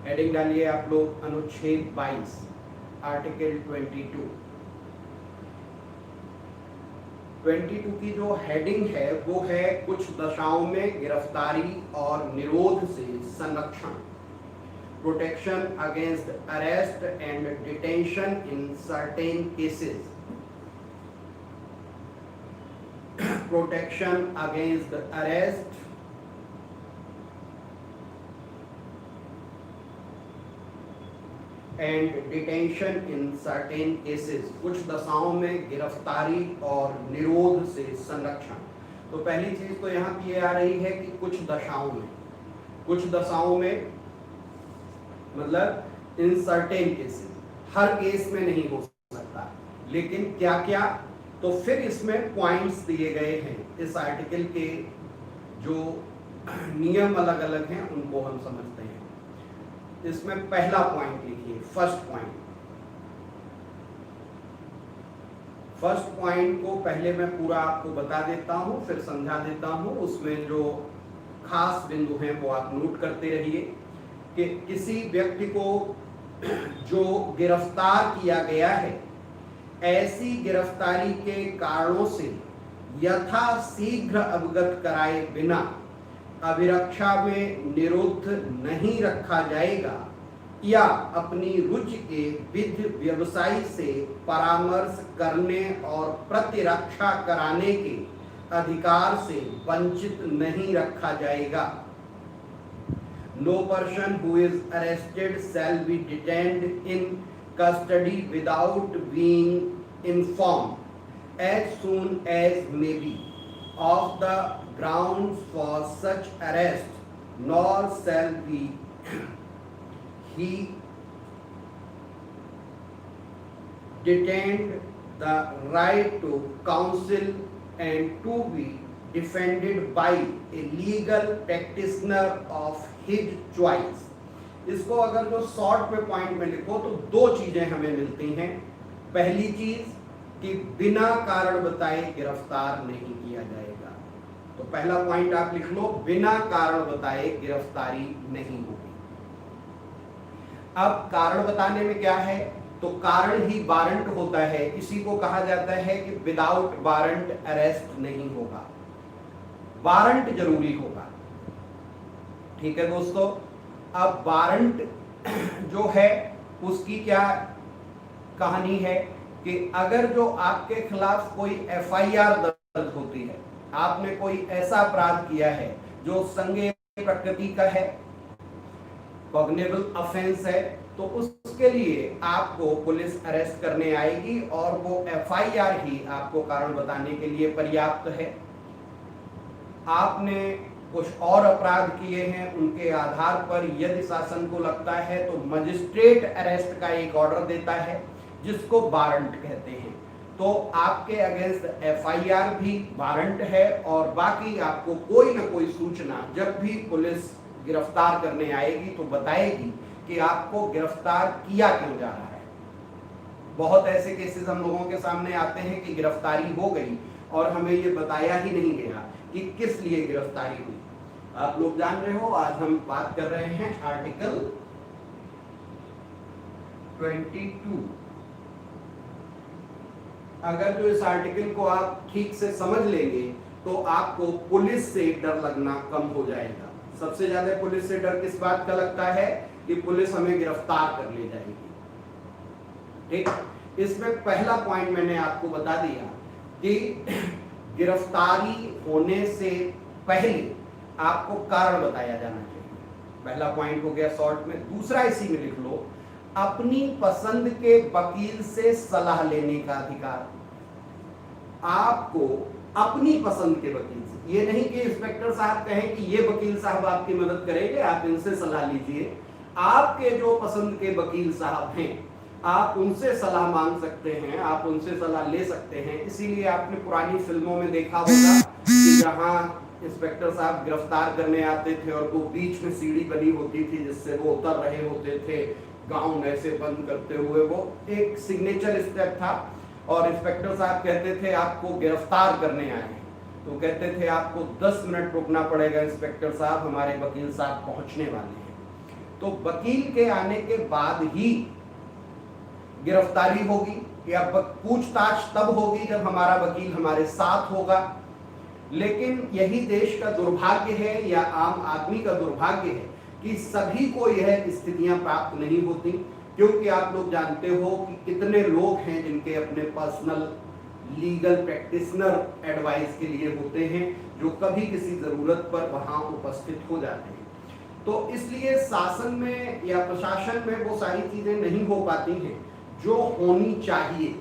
Heading डालिए आप लोग अनुच्छेद 22 आर्टिकल 22 की जो हेडिंग है वो है कुछ दशाओं में गिरफ्तारी और निरोध से संरक्षण, protection against arrest and detention in certain cases, protection against arrest and detention in certain cases, कुछ दशाओं में गिरफ्तारी और निरोध से संरक्षण। तो पहली चीज तो यहाँ की आ रही है कि कुछ दशाओं में, कुछ दशाओं में मतलब in certain cases, her case में नहीं हो सकता, लेकिन क्या क्या, तो फिर इसमें पॉइंट्स दिए गए हैं। इस आर्टिकल के जो नियम अलग अलग हैं उनको हम समझते हैं। इसमें पहला पॉइंट लिखिए, फर्स्ट पॉइंट। फर्स्ट पॉइंट को पहले मैं पूरा आपको बता देता हूं, फिर समझा देता हूं। उसमें जो खास बिंदु हैं वो आप नोट करते रहिए कि किसी व्यक्ति को जो गिरफ्तार किया गया है, ऐसी गिरफ्तारी के कारणों से यथाशीघ्र अवगत कराए बिना अभिरक्षा में निरुद्ध नहीं रखा जाएगा या अपनी रुचि के विधि व्यवसायी से परामर्श करने और प्रतिरक्षा कराने के अधिकार से वंचित नहीं रखा जाएगा। No person who is arrested shall be detained in custody without being informed as soon as may be of the grounds for such arrest, nor shall be he detained the right to counsel and to be defended by a legal practitioner of his choice। इसको अगर जो short में point में लिखो तो दो चीजें हमें मिलती हैं। पहली चीज कि बिना कारण बताए गिरफ्तार नहीं किया जाएगा। तो पहला पॉइंट आप लिख लो, बिना कारण बताए गिरफ्तारी नहीं होगी। अब कारण बताने में क्या है, तो कारण ही वारंट होता है। इसी को कहा जाता है कि विदाउट वारंट अरेस्ट नहीं होगा, वारंट जरूरी होगा। ठीक है दोस्तों। अब वारंट जो है उसकी क्या कहानी है कि अगर जो आपके खिलाफ कोई एफआईआर दर्ज होती है, आपने कोई ऐसा अपराध किया है जो संज्ञेय प्रकृति का है, कॉग्निबल ऑफेंस है, तो उसके लिए आपको पुलिस अरेस्ट करने आएगी और वो एफआईआर ही आपको कारण बताने के लिए पर्याप्त है। आपने कुछ और अपराध किए हैं, उनके आधार पर यदि शासन को लगता है तो मजिस्ट्रेट अरेस्ट का एक ऑर्डर देता है जिसको वारंट कहते हैं। तो आपके अगेंस्ट एफआईआर भी वारंट है और बाकी आपको कोई ना कोई सूचना जब भी पुलिस गिरफ्तार करने आएगी तो बताएगी कि आपको गिरफ्तार किया क्यों जा रहा है। बहुत ऐसे केसेस हम लोगों के सामने आते हैं कि गिरफ्तारी हो गई और हमें ये बताया ही नहीं गया कि किस लिए गिरफ्तारी हुई। आप लोग जान रहे हो, आज हम बात कर रहे हैं आर्टिकल 22। अगर जो इस आर्टिकल को आप ठीक से समझ लेंगे तो आपको पुलिस से डर लगना कम हो जाएगा। सबसे ज्यादा पुलिस से डर किस बात का लगता है कि पुलिस हमें गिरफ्तार कर ले जाएगी। ठीक, इसमें पहला पॉइंट मैंने आपको बता दिया कि गिरफ्तारी होने से पहले आपको कारण बताया जाना चाहिए। पहला पॉइंट हो गया शॉर्ट में। दूसरा इसी में लिख लो, अपनी पसंद के वकील से सलाह लेने का अधिकार। आपको अपनी पसंद के वकील से, ये नहीं कि इंस्पेक्टर साहब कहें कि ये वकील साहब आपकी मदद करेंगे, आप इनसे सलाह लीजिए। आपके जो पसंद के वकील साहब हैं आप उनसे सलाह मांग सकते हैं, आप उनसे सलाह ले सकते हैं। इसीलिए आपने पुरानी फिल्मों में देखा होगा कि जहां इंस्पेक्टर साहब गिरफ्तार करने आते थे और वो बीच में सीढ़ी बनी होती थी जिससे वो उतर रहे होते थे, गाउन ऐसे बंद करते हुए, वो एक सिग्नेचर स्टेप था। और इंस्पेक्टर साहब कहते थे आपको गिरफ्तार करने आए हैं, तो कहते थे आपको 10 मिनट रुकना पड़ेगा इंस्पेक्टर साहब, हमारे वकील साहब पहुंचने वाले हैं। तो वकील के आने के बाद ही गिरफ्तारी होगी या पूछताछ तब होगी जब हमारा वकील हमारे साथ होगा। लेकिन यही देश का दुर्भाग्य है या आम आदमी का दुर्भाग्य है कि सभी को यह स्थितियां प्राप्त नहीं होती, क्योंकि आप लोग जानते हो कि कितने लोग हैं जिनके अपने पर्सनल लीगल प्रैक्टिशनर एडवाइस के लिए होते हैं, जो कभी किसी जरूरत पर वहां उपस्थित हो जाते हैं। तो इसलिए शासन में या प्रशासन में वो सारी चीजें नहीं हो पाती हैं जो होनी चाहिए।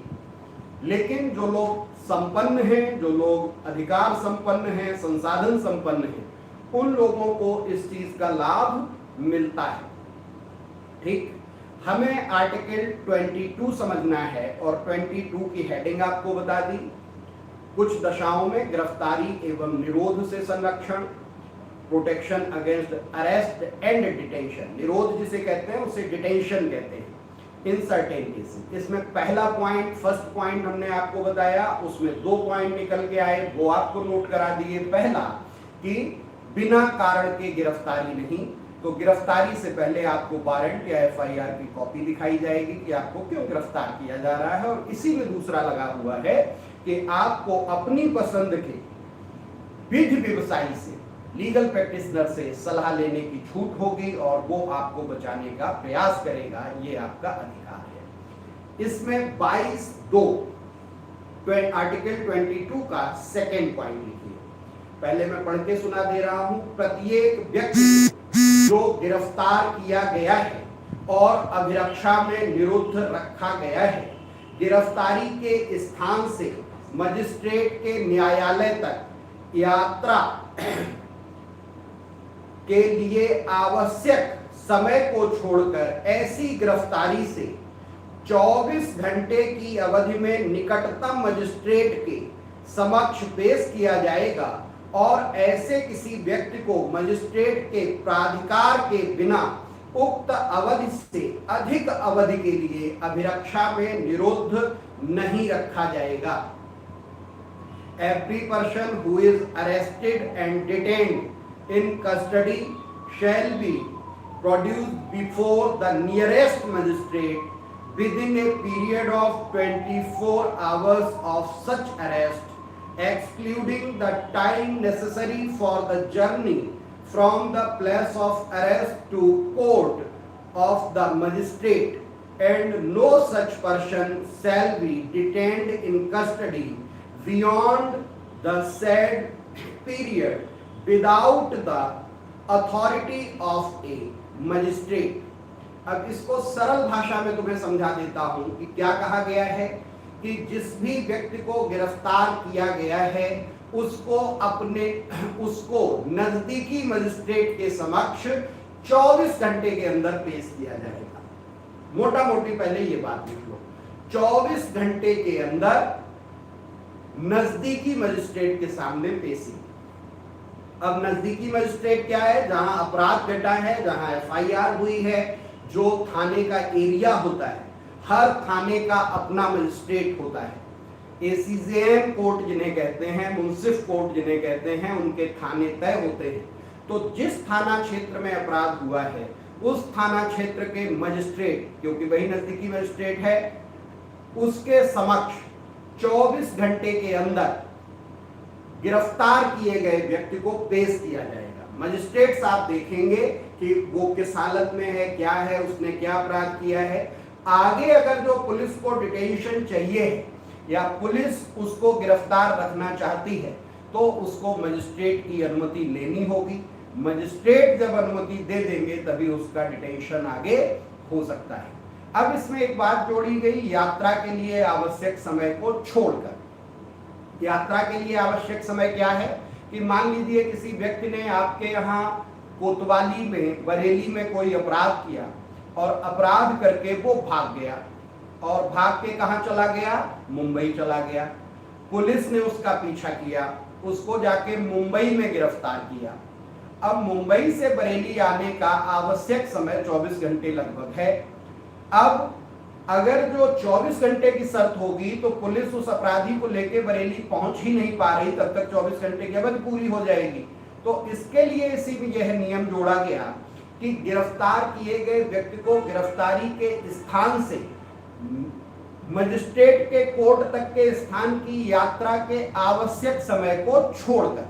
लेकिन जो लोग संपन्न हैं, जो लोग अधिकार संपन्न हैं, संसाधन संपन्न हैं, उन लोगों को इस चीज का लाभ मिलता है। ठीक, हमें आर्टिकल 22 समझना है और 22 की हेडिंग आपको बता दी। कुछ दशाओं में गिरफ्तारी एवं निरोध से संरक्षण, protection against arrest and detention. निरोध जिसे कहते हैं उसे डिटेंशन कहते हैं इन सर्टेन केसेस। इसमें पहला पॉइंट, फर्स्ट पॉइंट हमने आपको बताया, उसमें 2 पॉइंट निकल के आए, वो आपको नोट करा दिए। पहला कि बिना कारण के गिरफ्तारी नहीं, तो गिरफ्तारी से पहले आपको वारंट या एफआईआर की कॉपी दिखाई जाएगी कि आपको क्यों गिरफ्तार किया जा रहा है। और इसी में दूसरा लगा हुआ है कि आपको अपनी पसंद के विधि व्यवसायी से, लीगल प्रैक्टिशनर से सलाह लेने की छूट होगी और वो आपको बचाने का प्रयास करेगा, ये आपका अधिकार है। इसमें 22(2) आर्टिकल 22 का सेकेंड पॉइंट लिखिए। पहले मैं पढ़ के सुना दे रहा हूं। प्रत्येक व्यक्ति जो गिरफ्तार किया गया है और अभिरक्षा में निरुद्ध रखा गया है, गिरफ्तारी के स्थान से मजिस्ट्रेट के न्यायालय तक यात्रा के लिए आवश्यक समय को छोड़कर ऐसी गिरफ्तारी से 24 घंटे की अवधि में निकटतम मजिस्ट्रेट के समक्ष पेश किया जाएगा और ऐसे किसी व्यक्ति को मजिस्ट्रेट के प्राधिकार के बिना उक्त अवधि से अधिक अवधि के लिए अभिरक्षा में निरुद्ध नहीं रखा जाएगा। Every person who is arrested and detained in custody shall be produced before the nearest magistrate within a period of 24 hours of such arrest, excluding the time necessary for the journey from the place of arrest to court of the magistrate, and no such person shall be detained in custody beyond the said period without the authority of a magistrate। अब इसको सरल भाषा में तुम्हें समझा देता हूं कि क्या कहा गया है कि जिस भी व्यक्ति को गिरफ्तार किया गया है उसको नजदीकी मजिस्ट्रेट के समक्ष 24 घंटे के अंदर पेश किया जाएगा। मोटा मोटी पहले ये बात लिख लो, 24 घंटे के अंदर नजदीकी मजिस्ट्रेट के सामने पेशी। अब नजदीकी मजिस्ट्रेट क्या है? जहां अपराध घटा है, जहां एफआईआर हुई है, जो थाने का एरिया होता है, हर थाने का अपना मजिस्ट्रेट होता है। एसीजेएम कोर्ट जिन्हें कहते हैं, मुंसिफ कोर्ट जिन्हें कहते हैं, उनके थाने तय होते हैं। तो जिस थाना क्षेत्र में अपराध हुआ है उस थाना क्षेत्र के मजिस्ट्रेट, क्योंकि वही नजदीकी मजिस्ट्रेट है, उसके समक्ष 24 घंटे के अंदर गिरफ्तार किए गए व्यक्ति को पेश किया जाएगा। मजिस्ट्रेट साहब देखेंगे कि वो किस हालत में है, क्या है, उसने क्या अपराध किया है। आगे अगर जो पुलिस को डिटेंशन चाहिए या पुलिस उसको गिरफ्तार रखना चाहती है तो उसको मजिस्ट्रेट की अनुमति लेनी होगी। मजिस्ट्रेट जब अनुमति दे देंगे तभी उसका डिटेंशन आगे हो सकता है। अब इसमें एक बात जोड़ी गई, यात्रा के लिए आवश्यक समय को छोड़कर। यात्रा के लिए आवश्यक समय क्या है कि मान लीजिए किसी व्यक्ति ने आपके यहाँ कोतवाली में, बरेली में कोई अपराध किया और अपराध करके वो भाग गया और भाग के कहाँ चला गया? मुंबई चला गया। पुलिस ने उसका पीछा किया, उसको जाके मुंबई में गिरफ्तार किया। अब मुंबई से बरेली आने का आवश्यक समय 24 घंटे लगभग है। अब अगर जो 24 घंटे की शर्त होगी तो पुलिस उस अपराधी को लेके बरेली पहुंच ही नहीं पा रही, तब तक 24 घंटे की अवधि पूरी हो जाएगी। तो इसके लिए इसी में यह नियम जोड़ा गया कि गिरफ्तार किए गए व्यक्ति को गिरफ्तारी के स्थान से मजिस्ट्रेट के कोर्ट तक के स्थान की यात्रा के आवश्यक समय को छोड़कर,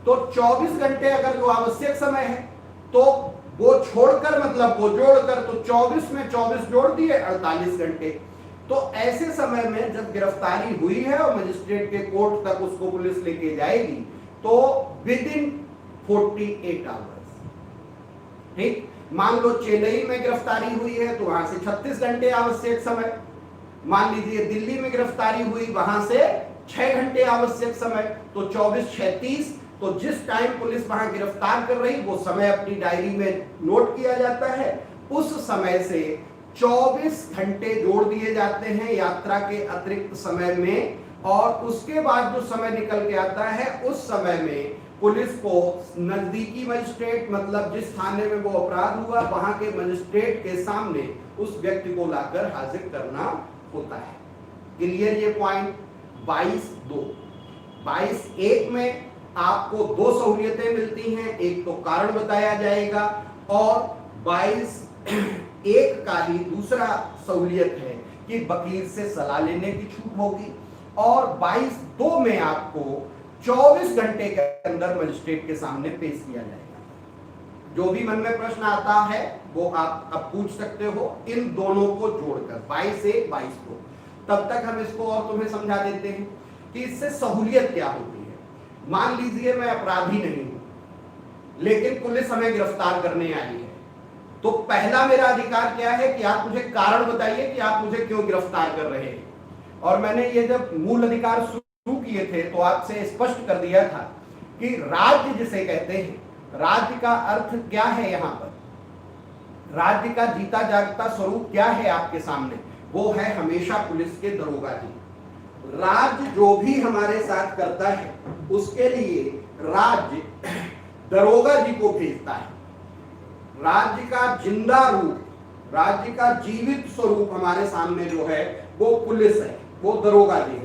तो 24 घंटे अगर जो आवश्यक समय है तो वो छोड़कर मतलब वो जोड़कर, तो 24 में 24 जोड़ दिए 48 घंटे। तो ऐसे समय में जब गिरफ्तारी हुई है और मजिस्ट्रेट के कोर्ट तक उसको पुलिस लेके जाएगी तो विद इन 48 आवर्स, ठीक। मान लो चेन्नई में गिरफ्तारी हुई है तो वहां से 36 घंटे आवश्यक समय, मान लीजिए दिल्ली में गिरफ्तारी हुई वहां से 6 घंटे आवश्यक समय, तो 24 36, तो जिस टाइम पुलिस वहां गिरफ्तार कर रही वो समय अपनी डायरी में नोट किया जाता है, उस समय से 24 घंटे जोड़ दिए जाते हैं यात्रा के अतिरिक्त समय में, और उसके बाद जो समय निकल के आता है उस समय में पुलिस को नजदीकी मजिस्ट्रेट मतलब जिस थाने में वो अपराध हुआ वहां के मजिस्ट्रेट के सामने उस व्यक्ति को लाकर हाजिर करना होता है। क्लियर ये पॉइंट। 22(2) 22(1) में आपको दो सहूलियतें मिलती हैं, एक तो कारण बताया जाएगा और 22(1) का ही दूसरा सहूलियत है कि वकील से सलाह लेने की छूट होगी, और 22(2) में आपको 24 घंटे के अंदर मजिस्ट्रेट के सामने पेश किया जाएगा। जो भी मन में प्रश्न आता है वो आप अब पूछ सकते हो इन दोनों को जोड़कर 22(1) 22(2). तब तक हम इसको और तुम्हें समझा देते हैं कि इससे सहूलियत क्या होती है। मान लीजिए मैं अपराधी नहीं हूं लेकिन पुलिस हमें गिरफ्तार करने आई है, तो पहला मेरा अधिकार क्या है कि आप मुझे कारण बताइए कि आप मुझे क्यों गिरफ्तार कर रहे हैं। और मैंने ये जब मूल अधिकार शुरू किए थे तो आपसे स्पष्ट कर दिया था कि राज्य जिसे कहते हैं, राज्य का अर्थ क्या है, यहां पर राज्य का जीता जागता स्वरूप क्या है आपके सामने, वो है हमेशा पुलिस के दरोगा जी। राज्य जो भी हमारे साथ करता है उसके लिए राज्य दरोगा जी को भेजता है। राज्य का जिंदा रूप, राज्य का जीवित स्वरूप हमारे सामने जो है वो पुलिस है, वो दरोगा जी है।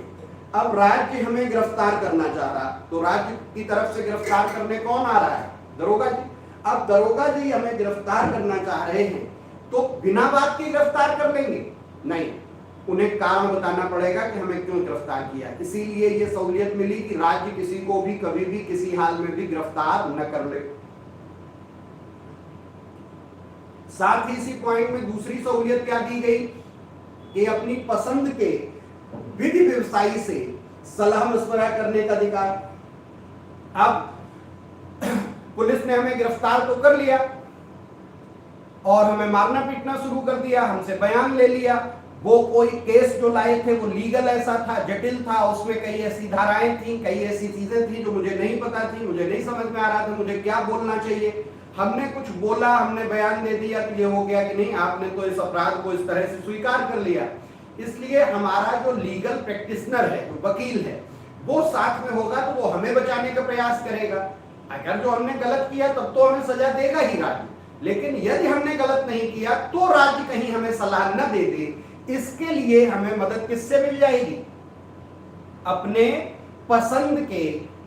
अब राज्य हमें गिरफ्तार करना चाह रहा, तो राज्य की तरफ से गिरफ्तार करने कौन आ रहा है, दरोगा जी। अब दरोगा जी हमें गिरफ्तार करना चाह रहे हैं तो बिना बात के गिरफ्तार कर लेंगे? नहीं, उन्हें कारण बताना पड़ेगा कि हमें क्यों गिरफ्तार किया। इसीलिए ये सहूलियत मिली कि राज्य किसी को भी कभी भी किसी हाल में भी गिरफ्तार न कर ले। साथ ही इसी पॉइंट में दूसरी सहूलियत क्या दी गई कि अपनी पसंद के विधि व्यवसायी से सलाह मशवरा करने का अधिकार। अब पुलिस ने हमें गिरफ्तार तो कर लिया और हमें मारना पीटना शुरू कर दिया, हमसे बयान ले लिया। वो कोई केस जो लाए थे वो लीगल ऐसा था, जटिल था, उसमें कई ऐसी धाराएं थी, कई ऐसी चीजें थी जो मुझे नहीं पता थी, मुझे नहीं समझ में आ रहा था मुझे क्या बोलना चाहिए। हमने कुछ बोला, हमने बयान दे दिया तो ये हो गया कि नहीं आपने तो इस अपराध को इस तरह से स्वीकार कर लिया। इसलिए हमारा जो लीगल प्रैक्टिशनर है, जो वकील है, वो साथ में होगा तो वो हमें बचाने का प्रयास करेगा। अगर जो हमने गलत किया तब तो हमें सजा देगा ही राज्य, लेकिन यदि हमने गलत नहीं किया तो राज्य कहीं हमें सलाह न दे दे, इसके लिए हमें मदद किससे मिल जाएगी? अपने पसंद के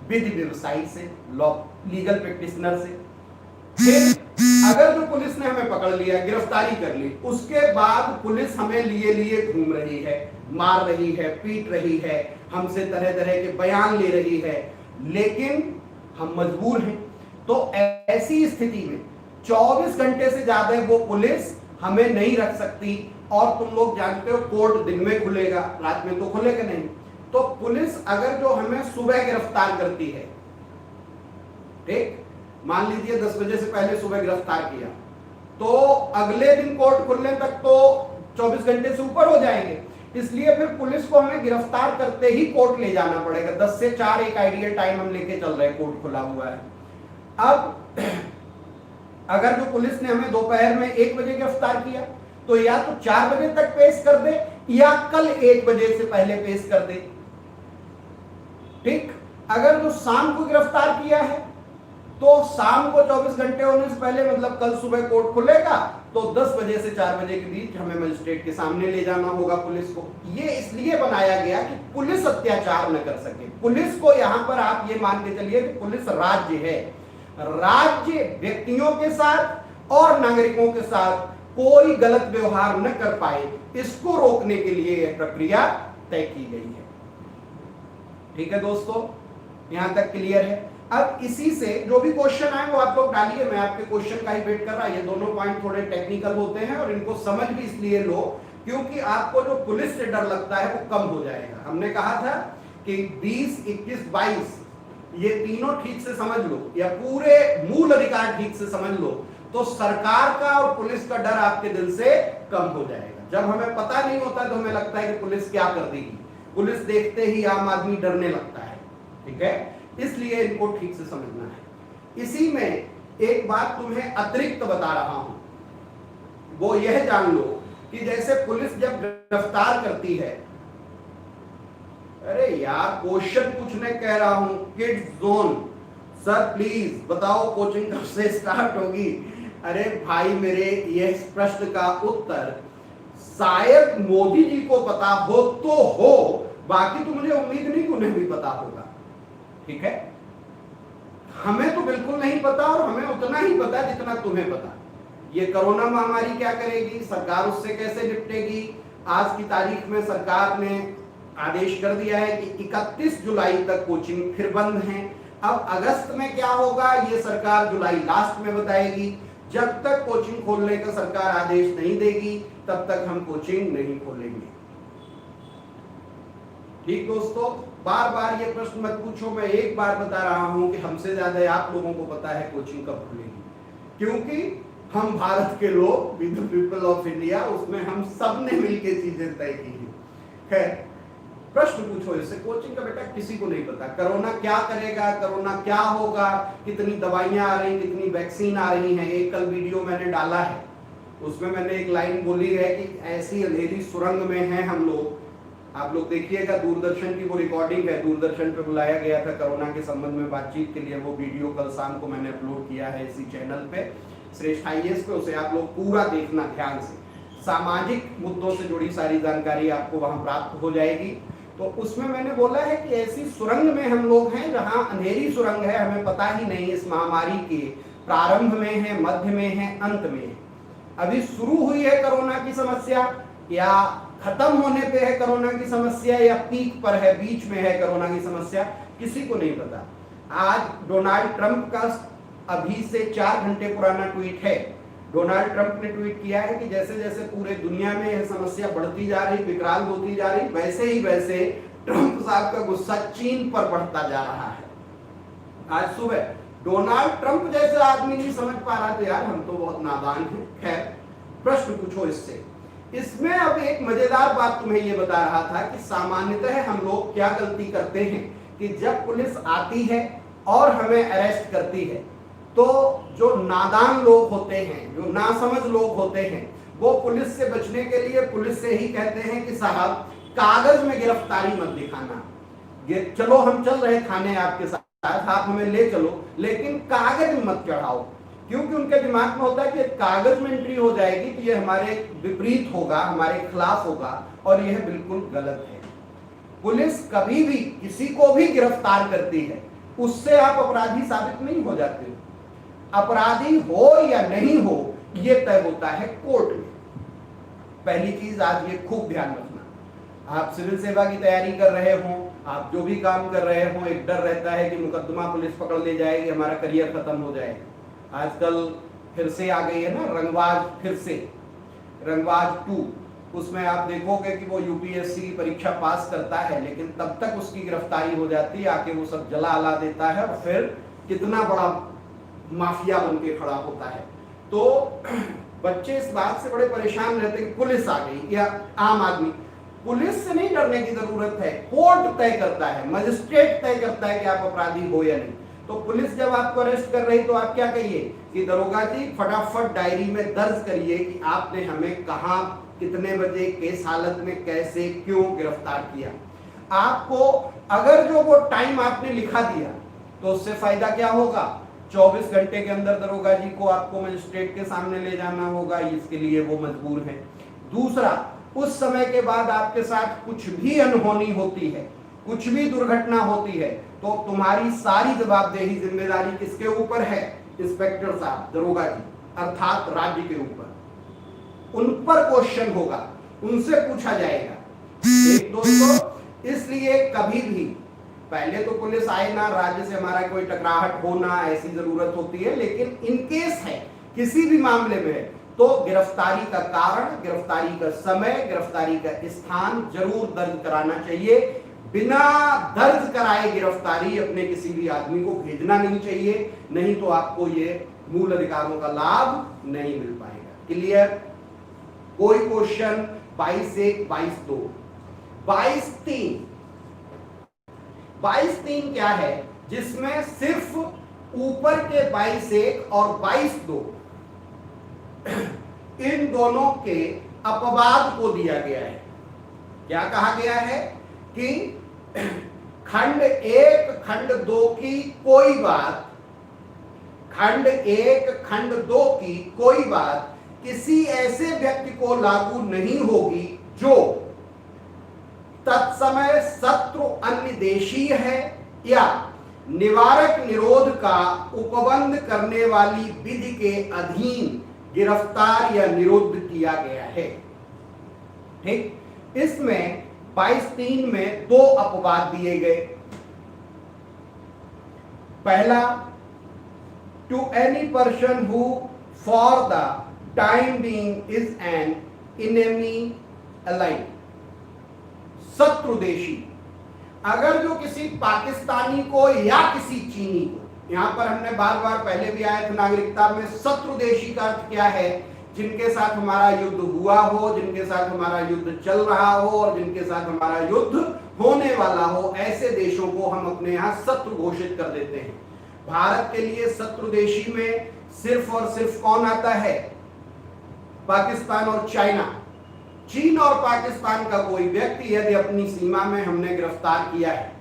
विधि व्यवसायी से, लॉ लीगल प्रैक्टिशनर से। फिर अगर जो पुलिस ने हमें पकड़ लिया, गिरफ्तारी कर ली, उसके बाद पुलिस हमें लिए लिए घूम रही है, मार रही है, पीट रही है, हमसे तरह तरह के बयान ले रही है, लेकिन हम मजबूर हैं, तो ऐसी स्थिति में 24 घंटे से ज्यादा वो पुलिस हमें नहीं रख सकती। और तुम लोग जानते हो कोर्ट दिन में खुलेगा, रात में तो खुलेगा नहीं। तो पुलिस अगर जो हमें सुबह गिरफ्तार करती है, ठीक, मान लीजिए 10 बजे से पहले सुबह गिरफ्तार किया, तो अगले दिन कोर्ट खुलने तक तो 24 घंटे से ऊपर हो जाएंगे। इसलिए फिर पुलिस को हमें गिरफ्तार करते ही कोर्ट ले जाना पड़ेगा। 10 से 4 एक आइडियल टाइम हम लेके चल रहे हैं, कोर्ट खुला हुआ है। अब अगर जो पुलिस ने हमें दोपहर में 1 बजे गिरफ्तार किया तो या तो 4 बजे तक पेश कर दे या कल 1 बजे से पहले पेश कर दे, ठीक। अगर जो शाम को गिरफ्तार किया है तो शाम को 24 घंटे होने से पहले, मतलब कल सुबह कोर्ट खुलेगा, तो 10 बजे से 4 बजे के बीच हमें मजिस्ट्रेट के सामने ले जाना होगा पुलिस को। ये इसलिए बनाया गया कि पुलिस अत्याचार न कर सके। पुलिस को यहां पर आप ये मान के चलिए कि पुलिस राज्य है, राज्य व्यक्तियों के साथ और नागरिकों के साथ कोई गलत व्यवहार न कर पाए, इसको रोकने के लिए यह प्रक्रिया तय की गई है। ठीक है दोस्तों, यहां तक क्लियर है। अब इसी से जो भी क्वेश्चन आए वो आप लोग डालिए, मैं आपके क्वेश्चन का ही वेट कर रहा। ये दोनों पॉइंट थोड़े टेक्निकल होते हैं और इनको समझ भी इसलिए लो क्योंकि आपको जो पुलिस से डर लगता है वो कम हो जाएगा। हमने कहा था कि 20, 21, 22 ये तीनों ठीक से समझ लो या पूरे मूल अधिकार ठीक से समझ लो तो सरकार का और पुलिस का डर आपके दिल से कम हो जाएगा। जब हमें पता नहीं होता तो हमें लगता है कि पुलिस क्या कर देगी, पुलिस देखते ही आम आदमी डरने लगता है। ठीक है, इसलिए इनको ठीक से समझना है। इसी में एक बात तुम्हें अतिरिक्त बता रहा हूं, वो यह जान लो कि जैसे पुलिस जब गिरफ्तार करती है, अरे यार क्वेश्चन पूछने कह रहा हूं, किड्स जोन सर प्लीज बताओ कोचिंग कब से स्टार्ट होगी। अरे भाई मेरे, यह प्रश्न का उत्तर शायद मोदी जी को पता हो तो हो, बाकी तो मुझे उम्मीद नहीं कि उन्हें भी पता होगा। ठीक है, हमें तो बिल्कुल नहीं पता और हमें उतना ही पता जितना तुम्हें पता। ये कोरोना महामारी क्या करेगी, सरकार उससे कैसे निपटेगी। आज की तारीख में सरकार ने आदेश कर दिया है कि 31 जुलाई तक कोचिंग फिर बंद है। अब अगस्त में क्या होगा ये सरकार जुलाई लास्ट में बताएगी। जब तक कोचिंग खोलने का सरकार आदेश नहीं देगी तब तक हम कोचिंग नहीं खोलेंगे। ठीक दोस्तों, बार बार ये प्रश्न मत पूछो, मैं एक बार बता रहा हूं कि हमसे ज्यादा आप लोगों को पता है कोचिंग कब खुलेगी, क्योंकि हम भारत के लोग, with the people of India, उसमें हम सब ने मिलकर चीजें तय की है। खैर, प्रश्न पूछो इससे, कोचिंग का बेटा किसी को नहीं पता। कोरोना क्या करेगा, कोरोना क्या होगा, कितनी दवाइयां आ रही, कितनी वैक्सीन आ रही हैं। एक कल वीडियो मैंने डाला है, उसमें मैंने एक लाइन बोली है कि ऐसी अंधेरी सुरंग में हैं हम लोग। आप लोग देखिएगा, दूरदर्शन की वो रिकॉर्डिंग है, दूरदर्शन पे बुलाया गया था कोरोना के संबंध में बातचीत के लिए। वो वीडियो कल शाम को मैंने अपलोड किया है इसी चैनल पे, श्रेष्ठ IAS पे। उसे आप लोग पूरा देखना ध्यान से, सामाजिक मुद्दों से जुड़ी सारी जानकारी आपको वहां प्राप्त हो जाएगी। तो उसमें मैंने बोला है कि ऐसी सुरंग में हम लोग हैं जहां अंधेरी सुरंग है, हमें पता ही नहीं इस महामारी के प्रारंभ में है, मध्य में है, अंत में है। अभी शुरू हुई है कोरोना की समस्या या खत्म होने पे है कोरोना की समस्या या पीक पर है, बीच में है कोरोना की समस्या, किसी को नहीं पता। आज डोनाल्ड ट्रंप का अभी से 4 घंटे पुराना ट्वीट है। डोनाल्ड ट्रंप ने ट्वीट किया है कि जैसे जैसे पूरे दुनिया में यह समस्या बढ़ती जा रही, विकराल होती जा रही, वैसे ही वैसे ट्रंप साहब का गुस्सा चीन पर बढ़ता जा रहा है। आज सुबह डोनाल्ड ट्रंप जैसे आदमी नहीं समझ पा रहा तो यार हम तो बहुत नादान हैं। खैर, प्रश्न पूछो इससे। इसमें अब एक मजेदार बात तुम्हें ये बता रहा था कि सामान्यतः हम लोग क्या गलती करते हैं कि जब पुलिस आती है और हमें अरेस्ट करती है तो जो नादान लोग होते हैं, जो नासमझ लोग होते हैं, वो पुलिस से बचने के लिए पुलिस से ही कहते हैं कि साहब कागज में गिरफ्तारी मत दिखाना, चलो हम चल रहे थाने आपके साथ, आप हमें ले चलो, लेकिन कागज में मत चढ़ाओ। क्योंकि उनके दिमाग में होता है कि कागज में एंट्री हो जाएगी तो ये हमारे विपरीत होगा, हमारे खिलाफ होगा, और यह बिल्कुल गलत है। पुलिस कभी भी किसी को भी गिरफ्तार करती है, उससे आप अपराधी साबित नहीं हो जाते। अपराधी हो या नहीं हो यह तय होता है कोर्ट में। पहली चीज आज ये खूब ध्यान रखना, आप सिविल सेवा की तैयारी कर रहे हो, आप जो भी काम कर रहे हो, एक डर रहता है कि मुकदमा पुलिस पकड़ ले जाएगी, हमारा करियर खत्म हो जाएगा। आजकल फिर से आ गई है ना रंगबाज, फिर से रंगबाज 2, उसमें आप देखोगे कि वो UPSC की परीक्षा पास करता है लेकिन तब तक उसकी गिरफ्तारी हो जाती है, आके वो सब जला अला देता है और फिर कितना बड़ा माफिया बन के खड़ा होता है। तो बच्चे इस बात से बड़े परेशान रहते हैं कि पुलिस आ गई, या आम आदमी। पुलिस से नहीं डरने की जरूरत है, कोर्ट तय करता है, मजिस्ट्रेट तय करता है कि आप अपराधी हो या नहीं। तो पुलिस जब आपको अरेस्ट कर रही तो आप क्या कहिए कि दरोगा जी फटाफट डायरी में दर्ज करिए कि आपने हमें कहां, कितने बजे, किस हालत में, कैसे, क्यों गिरफ्तार किया। आपको अगर जो वो टाइम आपने लिखा दिया तो उससे फायदा क्या होगा, 24 घंटे के अंदर दरोगा जी को आपको मजिस्ट्रेट के सामने ले जाना होगा, इसके लिए वो मजबूर है। दूसरा, उस समय के बाद आपके साथ कुछ भी अनहोनी होती है, कुछ भी दुर्घटना होती है, तो तुम्हारी सारी जवाबदेही, जिम्मेदारी किसके ऊपर है, इंस्पेक्टर साहब, दरोगा जी। अर्थात राज्य के ऊपर, उन पर क्वेश्चन होगा, उनसे पूछा जाएगा। एक दोस्तों, इसलिए कभी भी पहले तो पुलिस आए ना, राज्य से हमारा कोई टकराहट होना, ऐसी जरूरत होती है, लेकिन इन केस है किसी भी मामले में तो गिरफ्तारी का कारण, गिरफ्तारी का समय, गिरफ्तारी का स्थान जरूर दर्ज कराना चाहिए। बिना दर्ज कराए गिरफ्तारी अपने किसी भी आदमी को भेजना नहीं चाहिए, नहीं तो आपको ये मूल अधिकारों का लाभ नहीं मिल पाएगा। क्लियर? कोई क्वेश्चन 22(1), 22(2), 22(3). 22(3) क्या है? जिसमें सिर्फ ऊपर के 22(1) और 22(2) इन दोनों के अपवाद को दिया गया है। क्या कहा गया है कि खंड 1 खंड 2 की कोई बात, खंड 1 खंड 2 की कोई बात किसी ऐसे व्यक्ति को लागू नहीं होगी जो तत्समय शत्रु अन्य देशीय है या निवारक निरोध का उपबंध करने वाली विधि के अधीन गिरफ्तार या निरुद्ध किया गया है। ठीक, इसमें 22(3) में 2 अपवाद दिए गए। पहला, to any person who for the time being is an enemy alien, शत्रु देशी। अगर जो किसी पाकिस्तानी को या किसी चीनी को, यहां पर हमने बार बार पहले भी आया था नागरिकता में, शत्रु देशी का अर्थ क्या है? जिनके साथ हमारा युद्ध हुआ हो, जिनके साथ हमारा युद्ध चल रहा हो और जिनके साथ हमारा युद्ध होने वाला हो, ऐसे देशों को हम अपने यहां शत्रु घोषित कर देते हैं। भारत के लिए शत्रु देशी में सिर्फ और सिर्फ कौन आता है? पाकिस्तान और चाइना। चीन और पाकिस्तान का कोई व्यक्ति यदि अपनी सीमा में हमने गिरफ्तार किया है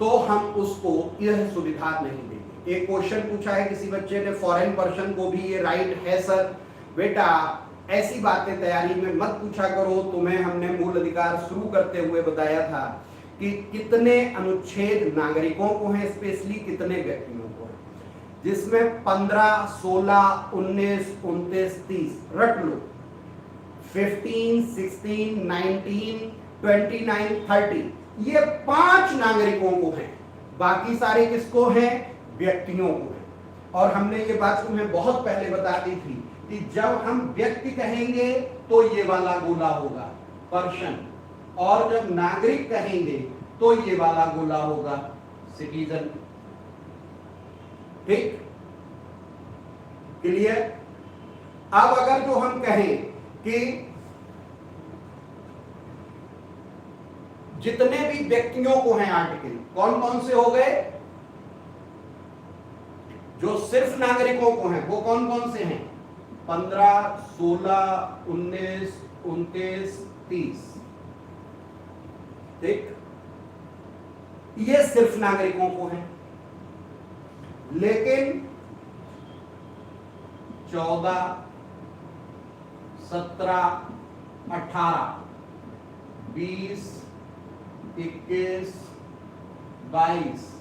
तो हम उसको यह सुविधा नहीं देंगे। एक क्वेश्चन पूछा है किसी बच्चे ने, फॉरेन पर्सन को भी ये राइट है सर? बेटा ऐसी बातें तैयारी में मत पूछा करो। तुम्हें हमने मूल अधिकार शुरू करते हुए बताया था कि कितने अनुच्छेद नागरिकों को हैं, स्पेशली कितने व्यक्तियों को हैं, जिसमें 15, 16, 19, 29, 30 रट लो, 15, 16, 19, 29, 30, ये 5 नागरिकों को हैं। बाकी सारे किसको हैं? व्यक्तियों को हैं। और हमने ये बात तुम्हें बहुत पहले बता दी थी कि जब हम व्यक्ति कहेंगे तो ये वाला गोला होगा पर्सन, और जब नागरिक कहेंगे तो ये वाला गोला होगा सिटीजन। ठीक, क्लियर? अब अगर जो हम कहें कि जितने भी व्यक्तियों को हैं आर्टिकल, कौन कौन से हो गए? जो सिर्फ नागरिकों को हैं वो कौन कौन से हैं? 15, 16, 19, 29, 30। ठीक, ये सिर्फ नागरिकों को हैं। लेकिन 14, 17, 18, 20, 21, 22,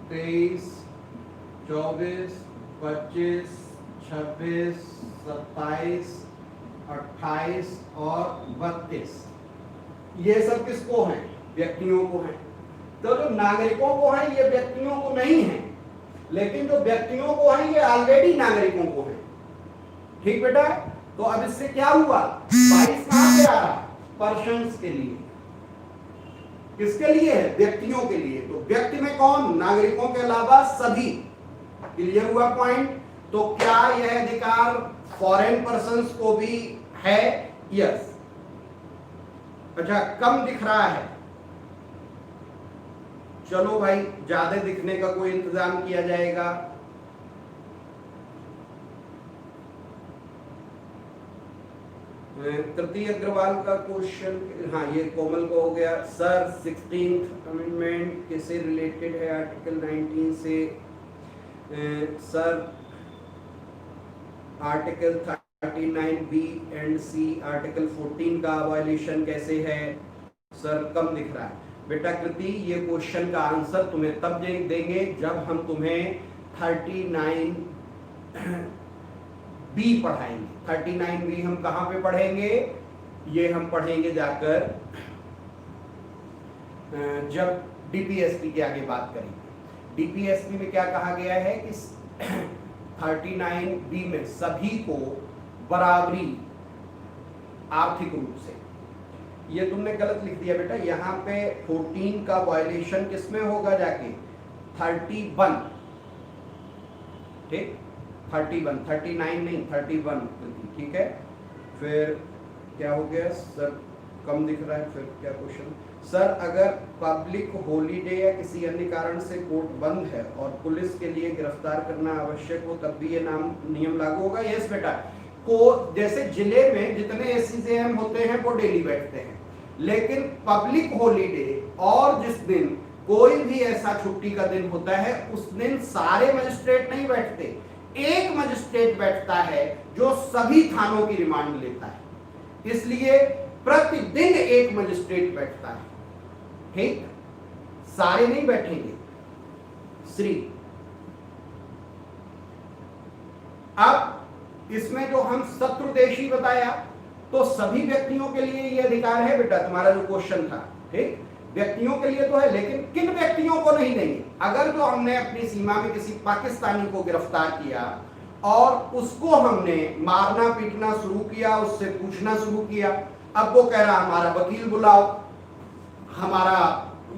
23, 24, 25, 26, 27, 28 और 32, ये सब किसको हैं? व्यक्तियों को हैं। तो जो नागरिकों को हैं ये व्यक्तियों को नहीं है, लेकिन जो व्यक्तियों को हैं ये ऑलरेडी नागरिकों को हैं। ठीक बेटा? तो अब इससे क्या हुआ? 22 कहां से आ रहा? पर्सन्स के लिए। किसके लिए है? व्यक्तियों के लिए। तो व्यक्ति में कौन? नागरिकों के अलावा सभी। क्लियर हुआ पॉइंट? तो क्या यह अधिकार फॉरेन पर्सन्स को भी है? यस। अच्छा, कम दिख रहा है, चलो भाई ज्यादा दिखने का कोई इंतजाम किया जाएगा। तृतीय अग्रवाल का क्वेश्चन, हाँ ये कोमल को हो गया। सर 16th अमेंडमेंट किससे रिलेटेड है? आर्टिकल 19 से। Sir article 39B and C article 14 का वायलेशन कैसे है? सर कम दिख रहा है। बेटा कृति, ये क्वेश्चन का आंसर तुम्हें तब देंगे जब हम तुम्हें 39 बी पढ़ाएंगे। 39 बी हम कहां पे पढ़ेंगे? ये हम पढ़ेंगे जाकर जब डीपीएसपी के आगे बात करेंगे। डीपीएसपी में क्या कहा गया है कि 39 बी में सभी को बराबरी आर्थिक रूप से, ये तुमने गलत लिख दिया बेटा, यहाँ पे 14 का वायलेशन किसमें होगा? जाके 31, ठीक, 31, 39 नहीं 31, ठीक है। फिर क्या हो गया सर? कम दिख रहा है। फिर क्या क्वेश्चन? सर अगर पब्लिक हॉलीडे या किसी अन्य कारण से कोर्ट बंद है और पुलिस के लिए गिरफ्तार करना आवश्यक हो तब भी ये नियम लागू होगा? यस बेटा। को जैसे जिले में जितने एससीजेएम होते हैं वो डेली बैठते हैं, लेकिन पब्लिक हॉलीडे और जिस दिन कोई भी ऐसा छुट्टी का दिन होता है उस दिन सारे मजिस्ट्रेट नहीं बैठते, एक मजिस्ट्रेट बैठता है जो सभी थानों की रिमांड लेता है, इसलिए प्रतिदिन एक मजिस्ट्रेट बैठता है, ठीक, सारे नहीं बैठेंगे। श्री अब इसमें जो हम शत्रुदेशी बताया तो सभी व्यक्तियों के लिए ये अधिकार है बेटा, तुम्हारा जो क्वेश्चन था, ठीक, व्यक्तियों के लिए तो है, लेकिन किन व्यक्तियों को नहीं देंगे? अगर जो हमने अपनी सीमा में किसी पाकिस्तानी को गिरफ्तार किया और उसको हमने मारना पीटना शुरू किया, उससे पूछना शुरू किया, अब वो कह रहा हमारा वकील बुलाओ, हमारा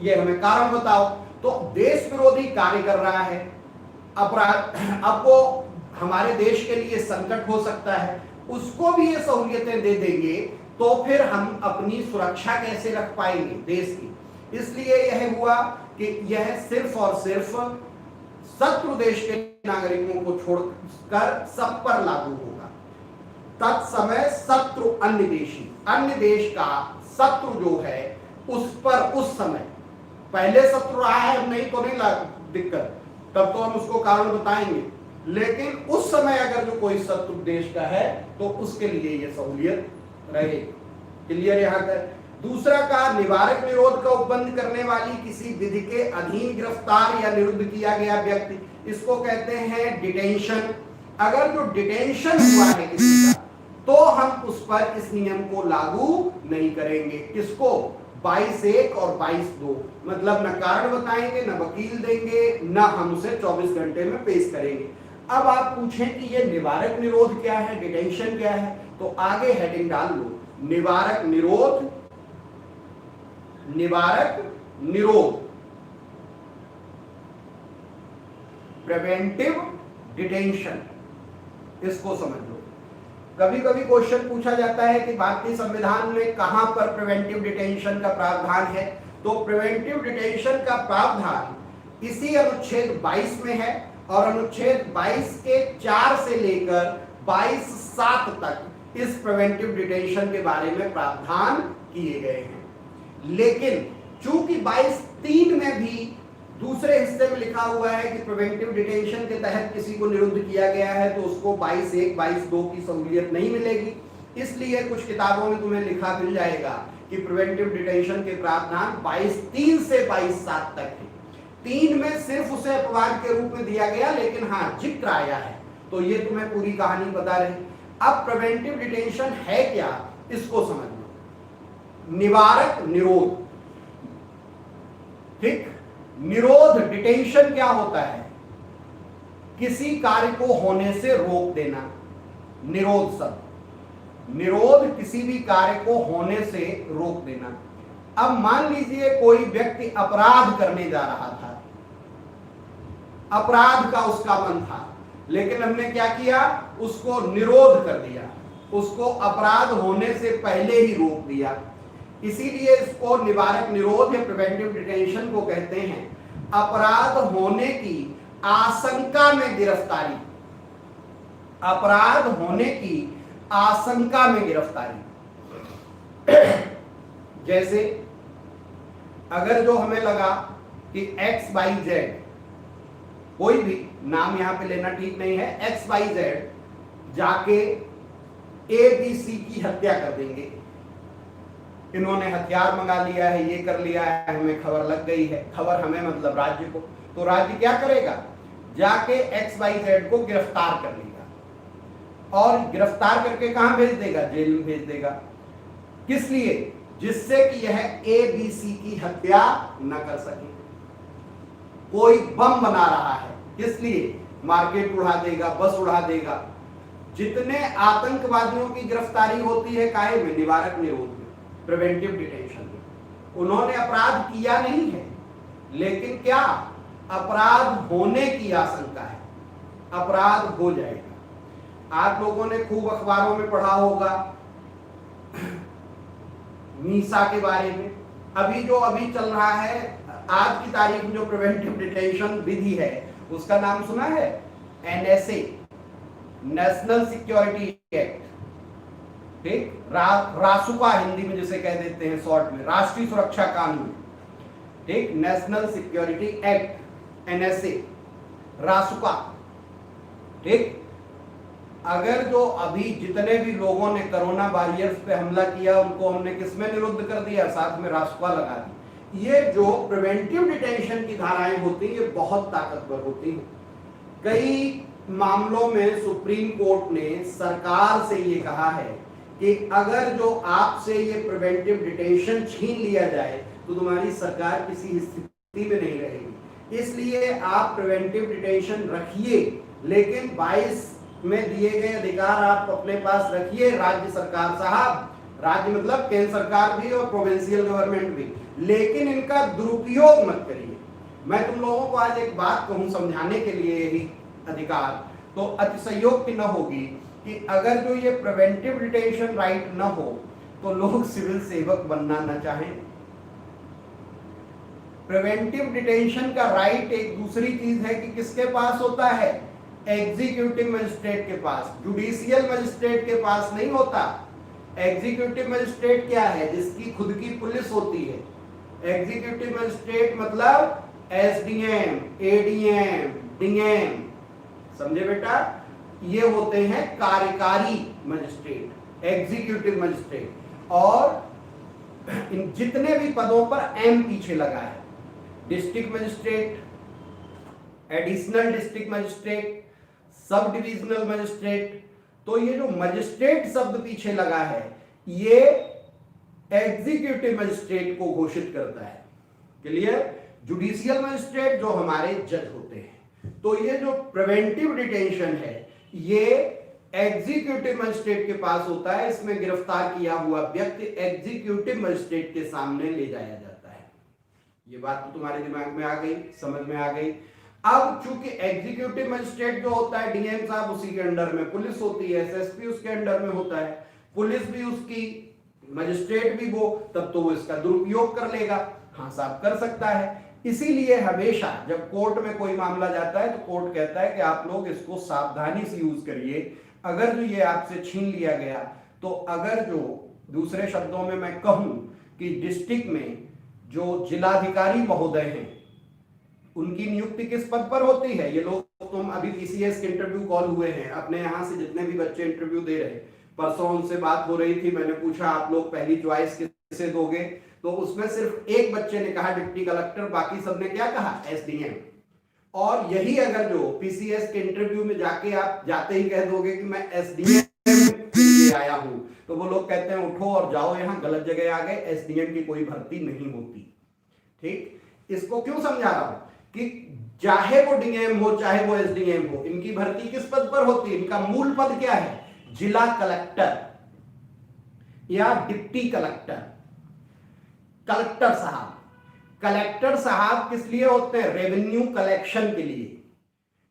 ये हमें कारण बताओ, तो देश विरोधी कार्य कर रहा है, अपराध, अब वो हमारे देश के लिए संकट हो सकता है, उसको भी ये सहूलियतें दे देंगे तो फिर हम अपनी सुरक्षा कैसे रख पाएंगे देश की? इसलिए यह हुआ कि यह सिर्फ और सिर्फ शत्रु देश के नागरिकों को छोड़कर सब पर लागू होगा। तत्समय शत्रु अन्य देश का शत्रु जो है उस पर उस समय पहले शत्रु रहा है, अब नहीं तो नहीं दिक्कत, तब तो हम उसको कारण बताएंगे, लेकिन उस समय अगर जो कोई शत्रु देश का है तो उसके लिए यह सहूलियत रहेगी। क्लियर? यहां तक। दूसरा का निवारक निरोध का उपबंध करने वाली किसी विधि के अधीन गिरफ्तार या निरुद्ध किया गया व्यक्ति, इसको कहते हैं डिटेंशन। अगर जो डिटेंशन हुआ है किसी का तो हम उस पर इस नियम को लागू नहीं करेंगे। किसको? 22(1) और 22(2), मतलब न कारण बताएंगे, न वकील देंगे, न हम उसे 24 घंटे में पेश करेंगे। अब आप पूछें कि ये निवारक निरोध क्या है, डिटेंशन क्या है, तो आगे हेडिंग डाल लो, निवारक निरोध, निवारक निरोध, प्रिवेंटिव डिटेंशन, इसको समझ लो। कभी कभी क्वेश्चन पूछा जाता है कि भारतीय संविधान में कहां पर प्रिवेंटिव डिटेंशन का प्रावधान है, तो प्रिवेंटिव डिटेंशन का प्रावधान इसी अनुच्छेद 22 में है, और अनुच्छेद 22 के 4 से लेकर 22(7) तक इस प्रिवेंटिव डिटेंशन के बारे में प्रावधान किए गए हैं। लेकिन चूंकि 22(3) में भी दूसरे हिस्से में लिखा हुआ है कि प्रिवेंटिव डिटेंशन के तहत किसी को निरुद्ध किया गया है, तो उसको 22(1) 22(2) की सहूलियत नहीं मिलेगी। इसलिए कुछ किताबों में तुम्हें लिखा मिल जाएगा कि प्रिवेंटिव डिटेंशन के प्रावधान 22(3) से 22(7) तक है। 3 में सिर्फ उसे अपवाद के रूप में दिया गया, लेकिन हाँ जिक्र आया है, तो ये तुम्हें पूरी कहानी बता रही। अब प्रिवेंटिव डिटेंशन है क्या, इसको समझ लो। निवारक निरोध, ठीक, निरोध डिटेंशन क्या होता है? किसी कार्य को होने से रोक देना, निरोध शब्द, निरोध किसी भी कार्य को होने से रोक देना। अब मान लीजिए कोई व्यक्ति अपराध करने जा रहा था, अपराध का उसका मन था, लेकिन हमने क्या किया, उसको निरोध कर दिया, उसको अपराध होने से पहले ही रोक दिया। इसीलिए इसको निवारक निरोध या प्रिवेंटिव डिटेंशन को कहते हैं। अपराध होने की आशंका में गिरफ्तारी, अपराध होने की आशंका में गिरफ्तारी। जैसे अगर जो हमें लगा कि XYZ, कोई भी नाम यहां पे लेना ठीक नहीं है, XYZ जाके ABC की हत्या कर देंगे, इन्होंने हथियार मंगा लिया है, ये कर लिया है, हमें खबर लग गई है, खबर हमें मतलब राज्य को, तो राज्य क्या करेगा, जाके XYZ को गिरफ्तार कर लेगा और गिरफ्तार करके कहां भेज देगा? जेल में भेज देगा। किस लिए? जिससे कि यह ABC की हत्या न कर सके। कोई बम बना रहा है, किस लिए? मार्केट उड़ा देगा, बस उड़ा देगा। जितने आतंकवादियों की गिरफ्तारी होती है काहे में? निवारक निरोध में, प्रिवेंटिव डिटेंशन में। उन्होंने अपराध किया नहीं है, लेकिन क्या अपराध होने की आशंका है, अपराध हो जाएगा। आप लोगों ने खूब अखबारों में पढ़ा होगा मीसा के बारे में। अभी चल रहा है, आज की तारीख में जो प्रिवेंटिव डिटेंशन विधि है उसका नाम सुना है? NSA, national security act. ठीक, रासुका हिंदी में जिसे कह देते हैं शॉर्ट में, राष्ट्रीय सुरक्षा कानून। ठीक, नेशनल सिक्योरिटी एक्ट, NSA, रासुका। ठीक, अगर जो अभी जितने भी लोगों ने कोरोना वॉरियर्स पे हमला किया उनको हमने किसमें निरुद्ध कर दिया? साथ में रासुका लगा दी। ये जो प्रिवेंटिव डिटेंशन की धाराएं होती हैं ये बहुत ताकतवर होती हैं। कई मामलों में सुप्रीम कोर्ट ने सरकार से ये कहा है कि अगर जो आपसे ये प्रिवेंटिव डिटेंशन छीन लिया जाए तो तुम्हारी सरकार किसी स्थिति में नहीं रहेगी, इसलिए आप प्रिवेंटिव डिटेंशन रखिए, लेकिन 22 में दिए गए अधिकार आप अपने पास रखिए। राज्य सरकार साहब, राज्य मतलब केंद्र सरकार भी और प्रोविंशियल गवर्नमेंट भी, लेकिन इनका दुरुपयोग मत करिए। मैं तुम लोगों को आज एक बात कहूं समझाने के लिए यही अधिकार, तो अतिशयोक्ति न होगी कि अगर जो ये प्रिवेंटिव डिटेंशन राइट न हो तो लोग सिविल सेवक बनना न चाहें। प्रिवेंटिव डिटेंशन का राइट एक दूसरी चीज है कि किसके पास होता है? एग्जीक्यूटिव मजिस्ट्रेट के पास, जुडिशियल मजिस्ट्रेट के पास नहीं होता। एग्जीक्यूटिव मजिस्ट्रेट क्या है? जिसकी खुद की पुलिस होती है। एग्जीक्यूटिव मजिस्ट्रेट मतलब SDM, ADM, DM, समझे बेटा? ये होते हैं कार्यकारी मजिस्ट्रेट, एग्जीक्यूटिव मजिस्ट्रेट। और इन जितने भी पदों पर M पीछे लगा है, district magistrate, additional district magistrate, sub divisional magistrate, तो ये जो मजिस्ट्रेट शब्द पीछे लगा है ये एग्जीक्यूटिव मजिस्ट्रेट को घोषित करता है। क्लियर? जुडिशियल मजिस्ट्रेट जो हमारे जज होते हैं। तो ये जो प्रिवेंटिव डिटेंशन है ये एग्जीक्यूटिव मजिस्ट्रेट के पास होता है। इसमें गिरफ्तार किया हुआ व्यक्ति एग्जीक्यूटिव मजिस्ट्रेट के सामने ले जाया जाता है। ये बात तो तुम्हारे दिमाग में आ गई, समझ में आ गई। अब चूंकि एग्जीक्यूटिव मजिस्ट्रेट जो होता है डीएम साहब, उसी के अंडर में पुलिस होती है, एसएसपी उसके अंडर में होता है, पुलिस भी उसकी, मजिस्ट्रेट भी वो, तब तो वो इसका दुरुपयोग कर लेगा। हाँ साहब कर सकता है। इसीलिए हमेशा जब कोर्ट में कोई मामला जाता है तो कोर्ट कहता है कि आप लोग इसको सावधानी से यूज करिए। अगर जो ये आपसे छीन लिया गया तो अगर जो दूसरे शब्दों में मैं कहूं कि डिस्ट्रिक्ट में जो जिलाधिकारी महोदय हैं उनकी नियुक्ति किस पद पर होती है? ये लोग, तुम अभी पीसीएस के इंटरव्यू कॉल हुए हैं, अपने यहां से जितने भी बच्चे इंटरव्यू दे रहे, परसों उनसे बात हो रही थी, मैंने पूछा आप लोग पहली चॉइस किसे दोगे, तो उसमें सिर्फ एक बच्चे ने कहा डिप्टी कलेक्टर, बाकी सबने क्या कहा? एसडीएम। और यही अगर जो पीसीएस के इंटरव्यू में जाके आप जाते ही कह दोगे कि मैं एसडीएम आया हूं, तो वो लोग कहते हैं उठो और जाओ, यहां गलत जगह आ गए, एसडीएम की कोई भर्ती नहीं होती। ठीक, इसको क्यों समझा रहा हूं कि चाहे वो डीएम हो चाहे वो एसडीएम हो, इनकी भर्ती किस पद पर होती है? इनका मूल पद क्या है? जिला कलेक्टर या डिप्टी कलेक्टर। कलेक्टर साहब, कलेक्टर साहब किस लिए होते हैं? रेवेन्यू कलेक्शन के लिए।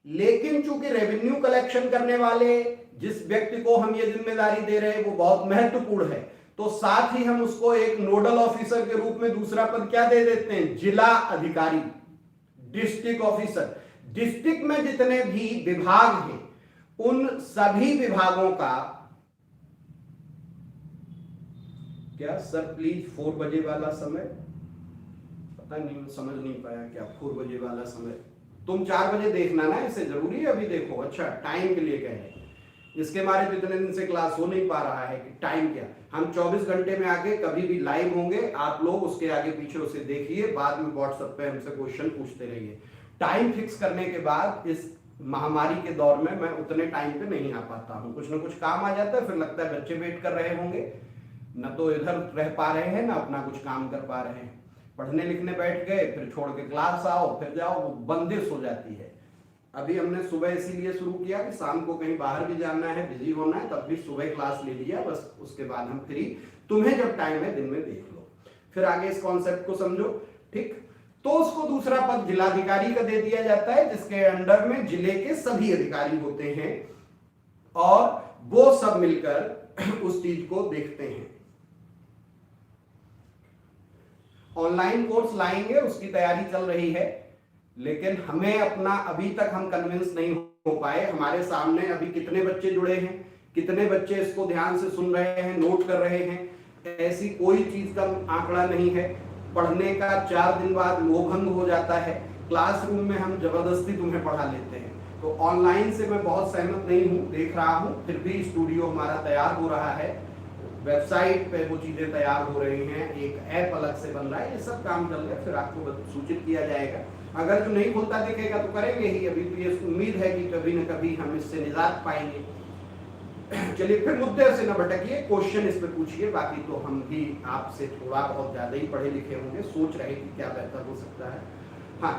लेकिन चूंकि रेवेन्यू कलेक्शन करने वाले जिस व्यक्ति को हम ये जिम्मेदारी दे रहे हैं वो बहुत महत्वपूर्ण है, तो साथ ही हम उसको एक नोडल ऑफिसर के रूप में दूसरा पद क्या दे देते हैं? जिला अधिकारी, डिस्ट्रिक्ट ऑफिसर। डिस्ट्रिक्ट में जितने भी विभाग हैं उन सभी विभागों का, क्या सर प्लीज 4 बजे वाला समय, पता नहीं समझ नहीं पाया क्या 4 बजे वाला समय, तुम 4 बजे देखना ना, इसे जरूरी है अभी देखो। अच्छा, टाइम के लिए कह रहे हैं, इसके मारे तो इतने दिन से क्लास हो नहीं पा रहा है कि टाइम क्या। हम 24 घंटे में आगे कभी भी लाइव होंगे, आप लोग उसके आगे पीछे उसे देखिए, बाद में व्हाट्सएप पे हमसे क्वेश्चन पूछते रहिए। टाइम फिक्स करने के बाद इस महामारी के दौर में मैं उतने टाइम पे नहीं आ पाता हूँ, कुछ ना कुछ काम आ जाता है, फिर लगता है बच्चे वेट कर रहे होंगे, न तो इधर रह पा रहे हैं ना अपना कुछ काम कर पा रहे हैं, पढ़ने लिखने बैठ गए, फिर छोड़ के क्लास आओ फिर जाओ, वो बंदिश हो जाती है। अभी हमने सुबह इसीलिए शुरू किया कि शाम को कहीं बाहर भी जाना है, बिजी होना है, तब भी सुबह क्लास ले लिया, बस उसके बाद हम फ्री, तुम्हें जब टाइम है दिन में देख लो, फिर आगे इस कॉन्सेप्ट को समझो। ठीक, तो उसको दूसरा पद जिलाधिकारी का दे दिया जाता है, जिसके अंडर में जिले के सभी अधिकारी होते हैं और वो सब मिलकर उस चीज को देखते हैं। ऑनलाइन कोर्स लाएंगे, उसकी तैयारी चल रही है, लेकिन हमें अपना अभी तक हम कन्विंस नहीं हो पाए। हमारे सामने अभी कितने बच्चे जुड़े हैं, कितने बच्चे इसको ध्यान से सुन रहे हैं, नोट कर रहे हैं, ऐसी कोई चीज का आंकड़ा नहीं है। पढ़ने का 4 दिन बाद मोहभंग हो जाता है, क्लासरूम में हम जबरदस्ती तुम्हें पढ़ा लेते हैं। तो ऑनलाइन से मैं बहुत सहमत नहीं हूँ, देख रहा हूँ, फिर भी स्टूडियो हमारा तैयार हो रहा है, वेबसाइट पे वो चीजें तैयार हो रही हैं, एक ऐप अलग से बन रहा है, ये सब काम चल रहा है, फिर आपको सूचित किया जाएगा। अगर जो नहीं खुलता दिखेगा तो करेंगे ही, अभी तो ये उम्मीद है कि कभी न कभी हम इससे निजात पाएंगे। चलिए फिर मुद्दे से न भटकिए, क्वेश्चन इस पे पूछिए, बाकी तो हम भी आपसे थोड़ा बहुत ज्यादा ही पढ़े लिखे होंगे, सोच रहे कि क्या बेहतर हो सकता है। हाँ,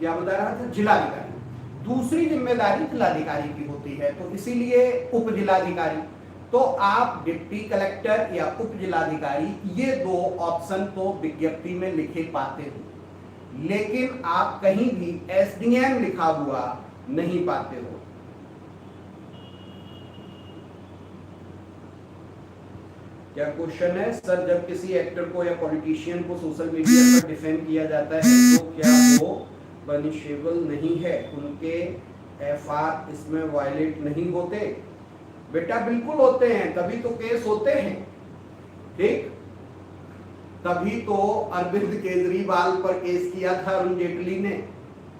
क्या बता रहा था, जिलाधिकारी, दूसरी जिम्मेदारी जिलाधिकारी की होती है, तो इसीलिए उप जिलाधिकारी। तो आप डिप्टी कलेक्टर या उप जिलाधिकारी, ये 2 ऑप्शन तो विज्ञप्ति में लिखे पाते हो, लेकिन आप कहीं भी एसडीएम लिखा हुआ नहीं पाते हो। क्या क्वेश्चन है सर, जब किसी एक्टर को या पॉलिटिशियन को सोशल मीडिया पर डिफेम किया जाता है तो क्या वो पनिशेबल नहीं है, उनके एफआर इसमें वायलेट नहीं होते? बेटा बिल्कुल होते हैं, तभी तो केस होते हैं। ठीक, तभी तो अरविंद केजरीवाल पर केस किया था अरुण जेटली ने,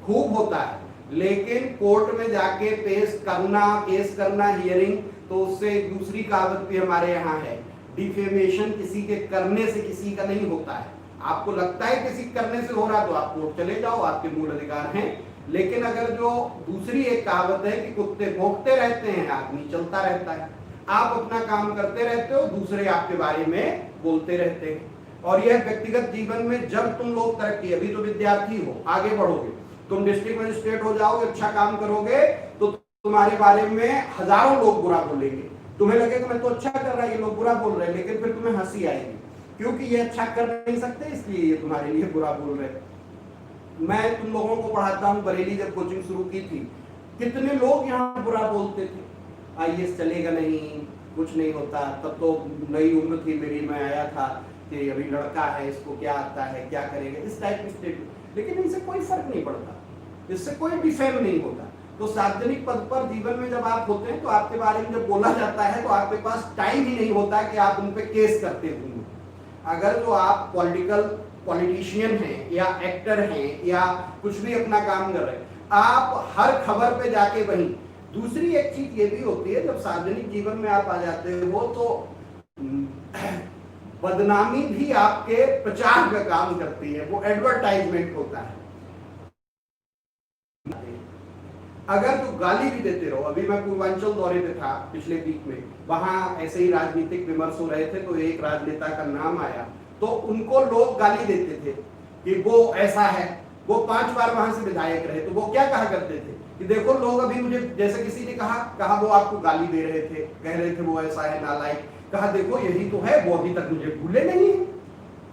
खूब होता है, लेकिन कोर्ट में जाके पेश करना, केस करना, हियरिंग, तो उससे दूसरी कहावत भी हमारे यहाँ है, डिफेमेशन किसी के करने से किसी का नहीं होता है। आपको लगता है किसी करने से हो रहा तो आप कोर्ट चले जाओ, आपके मूल अधिकार हैं, लेकिन अगर जो दूसरी एक कहावत है कि कुत्ते भौंकते रहते हैं, आदमी चलता रहता है, आप अपना काम करते रहते हो, दूसरे आपके बारे में बोलते रहते हैं। और यह व्यक्तिगत जीवन में जब तुम लोग तरक्की, अभी तो विद्यार्थी हो, आगे बढ़ोगे, तुम डिस्ट्रिक्ट मजिस्ट्रेट हो जाओगे, अच्छा काम करोगे, तो तुम्हारे बारे में हजारों लोग बुरा बोलेंगे, तुम्हें लगेगा मैं तो अच्छा कर रहा है, ये लोग बुरा बोल रहे हैं, लेकिन फिर तुम्हें हंसी आएगी, क्योंकि ये अच्छा कर नहीं सकते, इसलिए ये तुम्हारे लिए बुरा बोल रहे हैं। मैं तुम लोगों को पढ़ाता हूँ, बरेली जब कोचिंग शुरू की थी, कितने लोग यहाँ बुरा बोलते थे, आईएएस चलेगा नहीं, कुछ नहीं होता, तब तो नई उम्र थी मेरी, मैं आया था कि अभी लड़का है, इसको क्या आता है, क्या करेगा, इस टाइप की स्टेटमेंट, लेकिन इनसे कोई फर्क नहीं पड़ता, इससे कोई डिफेम नहीं होता। तो सार्वजनिक पद पर जीवन में जब आप होते हैं तो आपके बारे में जब बोला जाता है तो आपके पास टाइम ही नहीं होता कि आप उन पे केस करते होंगे। अगर जो आप पॉलिटिशियन हैं या एक्टर हैं या कुछ भी अपना काम कर रहे हैं, आप हर खबर पे जाके वहीं। दूसरी एक चीज ये भी होती है, जब सार्वजनिक जीवन में आप आ जाते हो तो बदनामी भी आपके प्रचार का काम करती है, वो एडवर्टाइजमेंट होता है। अगर तो गाली भी देते रहो, अभी मैं पूर्वांचल दौरे पे था पिछले वीक में, वहां ऐसे ही राजनीतिक विमर्श हो रहे थे, तो एक राजनेता का नाम आया, तो उनको लोग गाली देते थे कि वो ऐसा है, वो 5 बार वहां से विधायक रहे, तो वो क्या कहा करते थे कि देखो लोग अभी मुझे, जैसे किसी ने कहा वो आपको गाली दे रहे थे, कह रहे थे वो ऐसा है, नालायक, कहा देखो यही तो है, वो अभी तक मुझे भूले नहीं,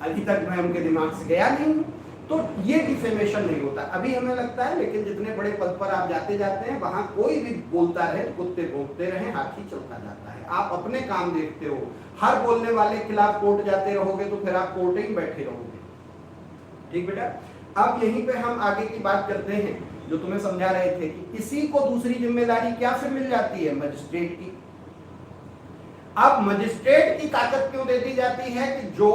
अभी तक मैं उनके दिमाग से गया नहीं। तो ये डिफेमेशन नहीं होता, अभी हमें लगता है, लेकिन जितने बड़े पद पर आप जाते जाते हैं, वहां कोई भी बोलता रहे, कुत्ते भौंकते रहे, हाथी चलता जाता है, आप अपने काम देखते हो। हर बोलने वाले के खिलाफ कोर्ट जाते रहोगे तो फिर आप कोर्ट ही बैठे रहोगे। ठीक बेटा, अब यहीं पे हम आगे की बात करते हैं, जो तुम्हें समझा रहे थे कि इसी को दूसरी जिम्मेदारी क्या फिर मिल जाती है, मजिस्ट्रेट की। अब मजिस्ट्रेट की ताकत क्यों दे दी जाती है कि जो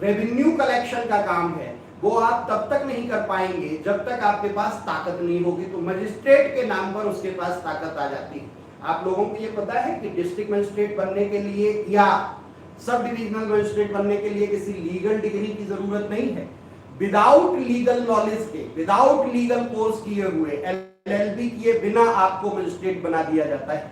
रेवेन्यू कलेक्शन का काम है वो आप तब तक नहीं कर पाएंगे जब तक आपके पास ताकत नहीं होगी, तो मजिस्ट्रेट के नाम पर उसके पास ताकत आ जाती है। आप लोगों को ये पता है कि डिस्ट्रिक्ट मजिस्ट्रेट बनने के लिए या सब डिविजनल मजिस्ट्रेट बनने के लिए किसी लीगल डिग्री की जरूरत नहीं है। विदाउट लीगल नॉलेज के, विदाउट लीगल कोर्स किए हुए, एलएलबी किए बिना आपको मजिस्ट्रेट बना दिया जाता है।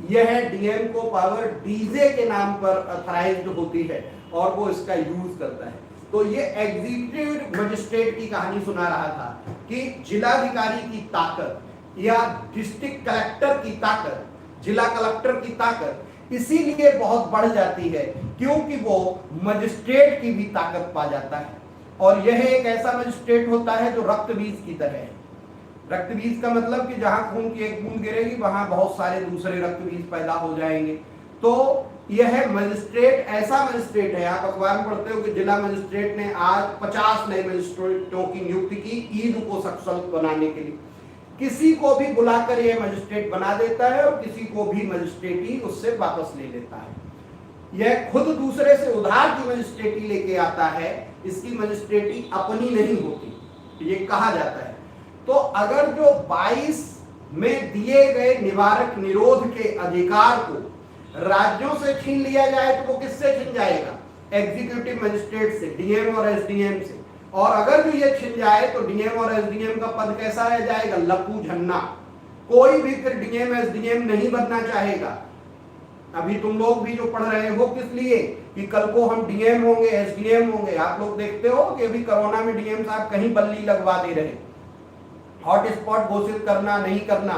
यह डीएम को पावर डीजे के नाम पर अथराइज्ड होती है और वो इसका यूज करता है। तो ये एग्जीक्यूटिव मजिस्ट्रेट की कहानी सुना रहा था कि जिलाधिकारी की ताकत या डिस्ट्रिक्ट कलेक्टर की ताकत, जिला कलेक्टर की ताकत इसीलिए बहुत बढ़ जाती है क्योंकि वो मजिस्ट्रेट की भी ताकत पा जाता है। और यह एक ऐसा मजिस्ट्रेट होता है जो रक्त बीज की तरह है। रक्त बीज का मतलब कि जहां खून की एक बूंद गिरेगी वहां बहुत सारे दूसरे रक्त बीज पैदा हो जाएंगे। तो यह मजिस्ट्रेट ऐसा मजिस्ट्रेट है, आप अखबार में पढ़ते हो कि जिला मजिस्ट्रेट ने आज 50 नए मजिस्ट्रेटों की नियुक्ति की ईद को सक्षम बनाने के लिए। किसी को भी बुलाकर यह मजिस्ट्रेट बना देता है और किसी को भी मजिस्ट्रेटी उससे वापस ले लेता है। यह खुद दूसरे से उधार की मजिस्ट्रेटी लेके आता है, इसकी मजिस्ट्रेटी अपनी नहीं होती, ये कहा जाता है। तो अगर जो 22 में दिए गए निवारक निरोध के अधिकार को राज्यों से छीन लिया जाए तो वो किससे छीन जाएगा? एग्जीक्यूटिव मजिस्ट्रेट से, डीएम और एसडीएम से। और अगर भी ये छिन जाए तो डीएम और एसडीएम का पद कैसा रह जाएगा? लपू झन्ना। कोई भी फिर डीएम एसडीएम नहीं बनना चाहेगा। अभी तुम लोग भी जो पढ़ रहे हो किस लिए? कि कल को हम डीएम होंगे, एसडीएम होंगे। आप लोग देखते हो कि अभी कोरोना में डीएम साहब कहीं बल्ली लगवा दे रहे, हॉट स्पॉट घोषित करना नहीं करना,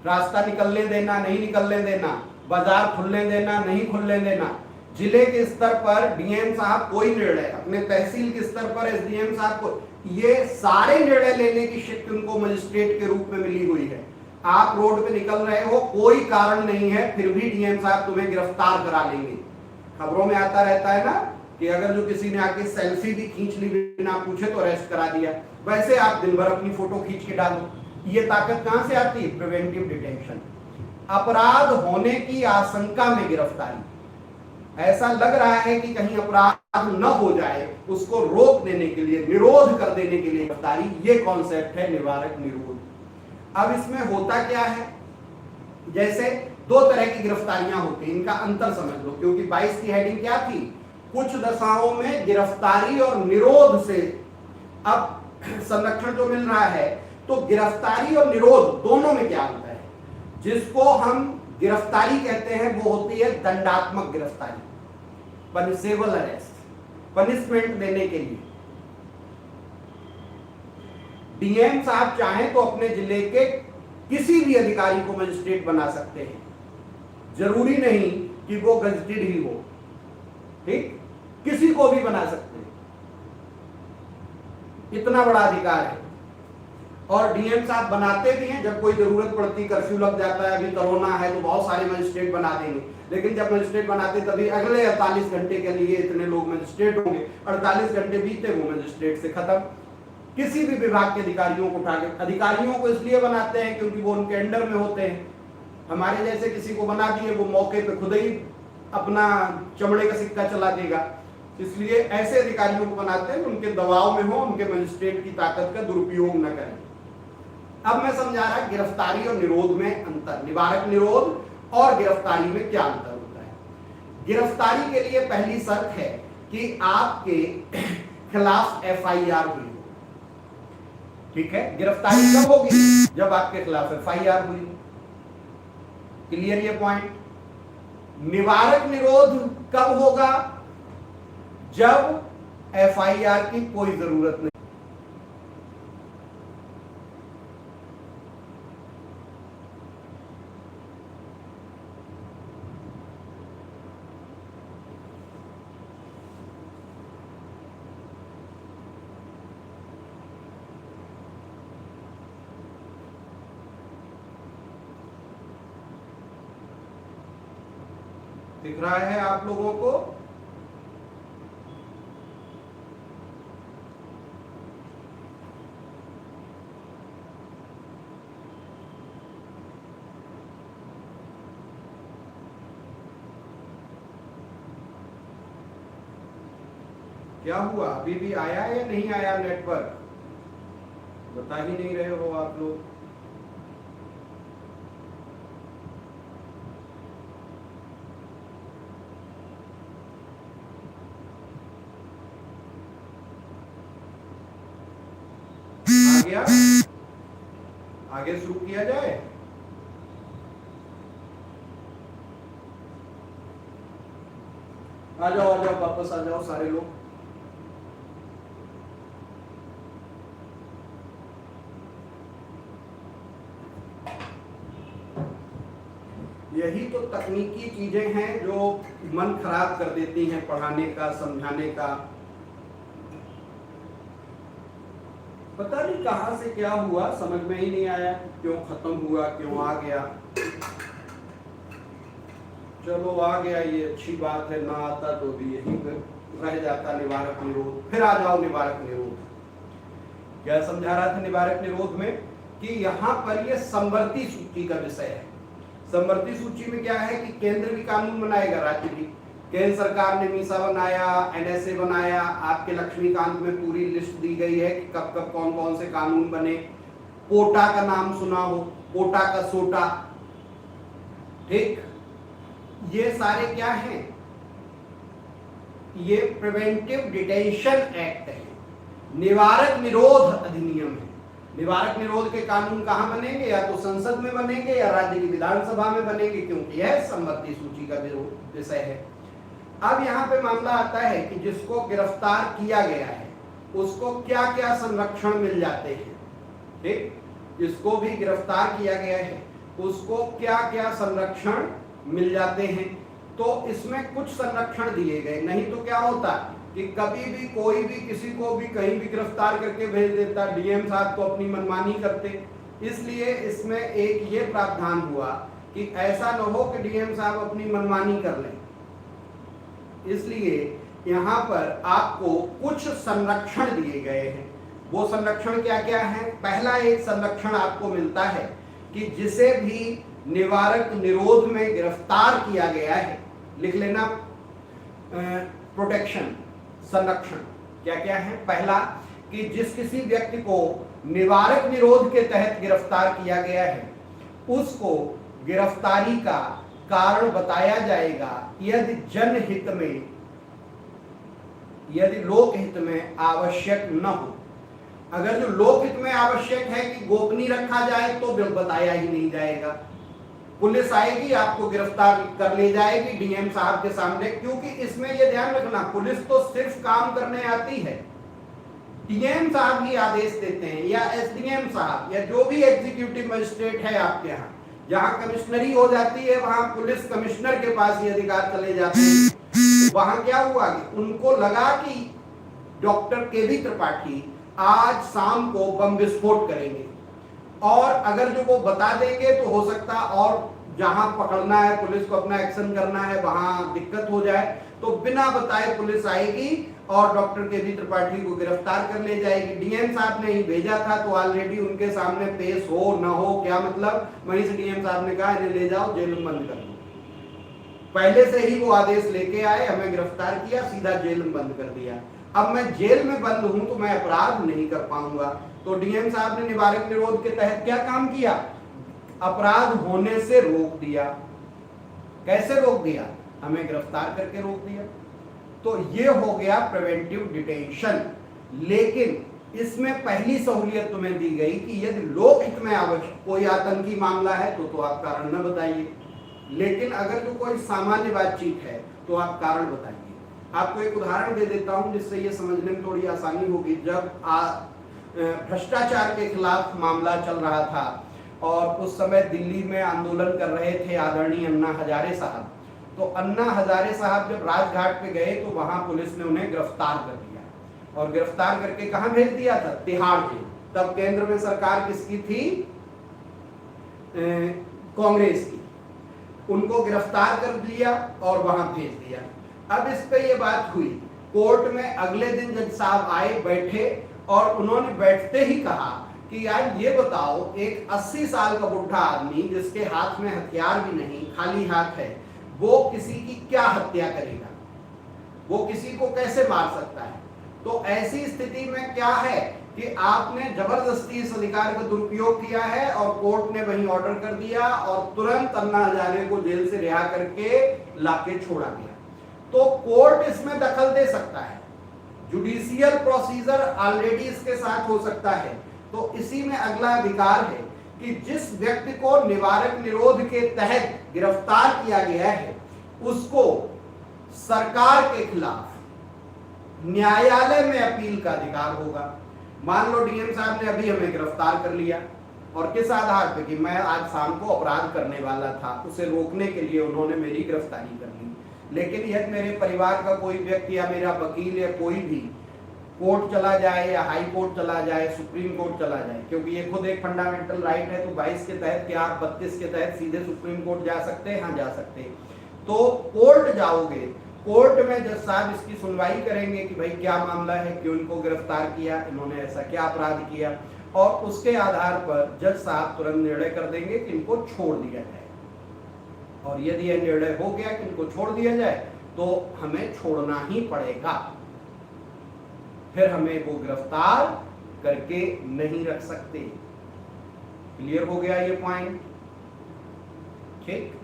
रास्ता निकलने देना नहीं निकलने देना, बाजार खुलने देना नहीं खुलने देना। जिले के स्तर पर डीएम साहब कोई निर्णय, अपने तहसील के स्तर पर एसडीएम साहब को, ये सारे निर्णय लेने की शक्ति उनको मजिस्ट्रेट के रूप में मिली हुई है। आप रोड पे निकल रहे हो, कोई कारण नहीं है, फिर भी डीएम साहब तुम्हें गिरफ्तार करा लेंगे। खबरों में आता रहता है ना कि अगर जो किसी ने आके सेल्फी भी खींच ली बिना पूछे तो अरेस्ट करा दिया। वैसे आप दिन भर अपनी फोटो खींच के डालो। ये ताकत कहां से आती है? प्रिवेंटिव डिटेंशन, अपराध होने की आशंका में गिरफ्तारी। ऐसा लग रहा है कि कहीं अपराध न हो जाए, उसको रोक देने के लिए, निरोध कर देने के लिए गिरफ्तारी, ये कॉन्सेप्ट है निवारक निरोध। अब इसमें होता क्या है? जैसे दो तरह की गिरफ्तारियां होती हैं, इनका अंतर समझ लो, क्योंकि 22 की हेडिंग क्या थी? कुछ दशाओं में गिरफ्तारी और निरोध से अब संरक्षण जो मिल रहा है। तो गिरफ्तारी और निरोध दोनों में क्या होता है? जिसको हम गिरफ्तारी कहते हैं वो होती है दंडात्मक गिरफ्तारी, पनिशेबल अरेस्ट, पनिशमेंट देने के लिए। डीएम साहब चाहें तो अपने जिले के किसी भी अधिकारी को मजिस्ट्रेट बना सकते हैं, जरूरी नहीं कि वो गजेटेड ही हो, ठीक? किसी को भी बना सकते हैं, इतना बड़ा अधिकार है। और डीएम साहब बनाते भी हैं, जब कोई जरूरत पड़ती, कर्फ्यू लग जाता है, अभी कोरोना है तो बहुत सारे मजिस्ट्रेट बना देंगे, लेकिन जब मजिस्ट्रेट बनाते तभी अगले 48 घंटे के लिए इतने लोग मजिस्ट्रेट होंगे, 48 घंटे बीते वो मजिस्ट्रेट से खत्म। किसी भी विभाग के अधिकारियों को उठा के, अधिकारियों को इसलिए बनाते हैं क्योंकि वो उनके अंडर में होते हैं। हमारे जैसे किसी को बना दिए, वो मौके पे खुद ही अपना चमड़े का सिक्का चला देगा, इसलिए ऐसे अधिकारियों को बनाते हैं उनके दबाव में हो, उनके मजिस्ट्रेट की ताकत का दुरुपयोग न करें। अब मैं समझा रहा गिरफ्तारी और निरोध में अंतर, निवारक निरोध और गिरफ्तारी में क्या अंतर होता है। गिरफ्तारी के लिए पहली शर्त है कि आपके खिलाफ एफआईआर हुई हो, ठीक है? गिरफ्तारी कब होगी? जब आपके खिलाफ एफआईआर हुई। क्लियर ये पॉइंट? निवारक निरोध कब होगा? जब एफआईआर की कोई जरूरत नहीं। दिख रहा है आप लोगों को? क्या हुआ? अभी भी आया या नहीं आया नेटवर्क? बता ही नहीं रहे हो आप लोग। गया, आगे शुरू किया जाए। आ जाओ वापस आ जाओ सारे लोग। यही तो तकनीकी चीजें हैं जो मन खराब कर देती हैं पढ़ाने का, समझाने का। पता नहीं कहां से क्या हुआ, समझ में ही नहीं आया, क्यों खत्म हुआ, क्यों आ गया। चलो आ गया, ये अच्छी बात है, ना आता तो भी यही रह जाता निवारक निरोध। फिर आ जाओ निवारक निरोध। क्या समझा रहा था निवारक निरोध में कि यहाँ पर ये समवर्ती सूची का विषय है। समवर्ती सूची में क्या है कि केंद्र भी कानून बनाएगा, राज्य भी। केंद्र सरकार ने मीसा बनाया, एनएसए बनाया, आपके लक्ष्मीकांत में पूरी लिस्ट दी गई है कि कब कब कौन कौन से कानून बने। पोटा का नाम सुना हो, पोटा का सोटा, ठीक। ये सारे क्या हैं, ये प्रिवेंटिव डिटेंशन एक्ट है, निवारक निरोध अधिनियम है। निवारक निरोध के कानून कहां बनेंगे, या तो संसद में बनेंगे या राज्य की विधानसभा में बनेंगे, क्योंकि यह समवर्ती सूची का विषय है। अब यहाँ पे मामला आता है कि जिसको गिरफ्तार किया गया है उसको क्या क्या संरक्षण मिल जाते हैं, ठीक। जिसको भी गिरफ्तार किया गया है उसको क्या क्या संरक्षण मिल जाते हैं। तो इसमें कुछ संरक्षण दिए गए, नहीं तो क्या होता कि कभी भी कोई भी किसी को भी कहीं भी गिरफ्तार करके भेज देता, डीएम साहब तो अपनी मनमानी करते। इसलिए इसमें एक ये प्रावधान हुआ कि ऐसा न हो कि डीएम साहब अपनी मनमानी कर लें। इसलिए यहाँ पर आपको कुछ संरक्षण दिए गए हैं। वो संरक्षण क्या क्या है? पहला एक संरक्षण आपको मिलता है कि जिसे भी निवारक निरोध में गिरफ्तार किया गया है, लिख लेना, प्रोटेक्शन, संरक्षण क्या क्या है। पहला कि जिस किसी व्यक्ति को निवारक निरोध के तहत गिरफ्तार किया गया है उसको गिरफ्तारी का कारण बताया जाएगा यदि जनहित में, यदि लोकहित में आवश्यक न हो। अगर जो लोकहित में आवश्यक है कि गोपनीय रखा जाए तो बताया ही नहीं जाएगा। पुलिस आएगी, आपको गिरफ्तार कर ले जाएगी डीएम साहब के सामने, क्योंकि इसमें यह ध्यान रखना पुलिस तो सिर्फ काम करने आती है, डीएम साहब ही आदेश देते हैं, या एसडीएम साहब, या जो भी एग्जीक्यूटिव मजिस्ट्रेट है आपके यहाँ। जहां कमिश्नरी हो जाती है वहां पुलिस कमिश्नर के पास ये अधिकार चले जाते हैं। वहां क्या हुआ कि उनको लगा कि डॉक्टर केवी त्रिपाठी आज शाम को बम विस्फोट करेंगे, और अगर जो वो बता देंगे तो हो सकता और जहां पकड़ना है पुलिस को अपना एक्शन करना है वहां दिक्कत हो जाए, तो बिना बताए पुलिस आएगी और डॉक्टर केवी त्रिपाठी को गिरफ्तार कर ले जाएगी। डीएम साहब ने ही भेजा था तो ऑलरेडी उनके सामने पेश हो ना हो क्या मतलब, वहीं से डीएम साहब ने कहा इन्हें ले जाओ जेल में बंद कर दो। पहले से ही वो आदेश लेके आए, हमें गिरफ्तार किया, सीधा जेल में बंद कर दिया। अब मैं जेल में बंद हूं तो मैं अपराध नहीं कर पाऊंगा। तो डीएम साहब ने निवारक निरोध के तहत क्या काम किया? अपराध होने से रोक दिया। कैसे रोक दिया? हमें गिरफ्तार करके रोक दिया। तो ये हो गया प्रिवेंटिव डिटेंशन। लेकिन इसमें पहली सहूलियत तुम्हें दी गई कि यदि लोकहित में आवश्यक कोई आतंकी मामला है तो आप कारण न बताइए, लेकिन अगर जो कोई सामान्य बातचीत है तो आप कारण बताइए। आपको एक उदाहरण दे देता हूं जिससे ये समझने में थोड़ी आसानी होगी। जब भ्रष्टाचार के खिलाफ मामला चल रहा था और उस समय दिल्ली में आंदोलन कर रहे थे आदरणीय अन्ना हजारे साहब, तो अन्ना हजारे साहब जब राजघाट पे गए तो वहां पुलिस ने उन्हें गिरफ्तार कर लिया, और गिरफ्तार करके कहां भेज दिया था? तिहाड़ जेल। तब केंद्र में सरकार किसकी थी? कांग्रेस की। उनको गिरफ्तार कर लिया और वहां भेज दिया। अब इस पे ये बात हुई कोर्ट में, अगले दिन जज साहब आए, बैठे, और उन्होंने बैठते ही कहा कि यार ये बताओ, एक 80 साल का बुढ़ा आदमी जिसके हाथ में हथियार भी नहीं, खाली हाथ है, वो किसी की क्या हत्या करेगा? वो किसी को कैसे मार सकता है? तो ऐसी स्थिति में क्या है कि आपने जबरदस्ती इस अधिकार का दुरुपयोग किया है और कोर्ट ने वही ऑर्डर कर दिया और तुरंत अन्ना हजारे को जेल से रिहा करके लाके छोड़ा गया। तो कोर्ट इसमें दखल दे सकता है, जुडिशियल प्रोसीजर ऑलरेडी इसके साथ हो सकता है, तो इसी में अगला अधिकार है कि जिस व्यक्ति को निवारक निरोध के तहत गिरफ्तार किया गया है उसको सरकार के खिलाफ न्यायालय में अपील का अधिकार होगा। मान लो डीएम साहब ने अभी हमें गिरफ्तार कर लिया और किस आधार पे कि मैं आज शाम को अपराध करने वाला था, उसे रोकने के लिए उन्होंने मेरी गिरफ्तारी कर ली। लेकिन यदि मेरे परिवार का कोई व्यक्ति या मेरा वकील या कोई भी कोर्ट चला जाए या हाई कोर्ट चला जाए, सुप्रीम कोर्ट चला जाए, क्योंकि ये खुद एक फंडामेंटल राइट है, तो 22 के तहत क्या आप 32 के तहत सीधे सुप्रीम कोर्ट जा सकते हैं? हाँ, जा सकते हैं। तो कोर्ट जाओगे, कोर्ट में जज साहब इसकी सुनवाई करेंगे कि भाई क्या मामला है, क्यों इनको गिरफ्तार किया, इन्होंने ऐसा क्या अपराध किया, और उसके आधार पर जज साहब तुरंत निर्णय कर देंगे कि इनको छोड़ दिया जाए। और यदि यह निर्णय हो गया कि इनको छोड़ दिया जाए तो हमें छोड़ना ही पड़ेगा, फिर हमें वो गिरफ्तार करके नहीं रख सकते। क्लियर हो गया ये पॉइंट? ठीक।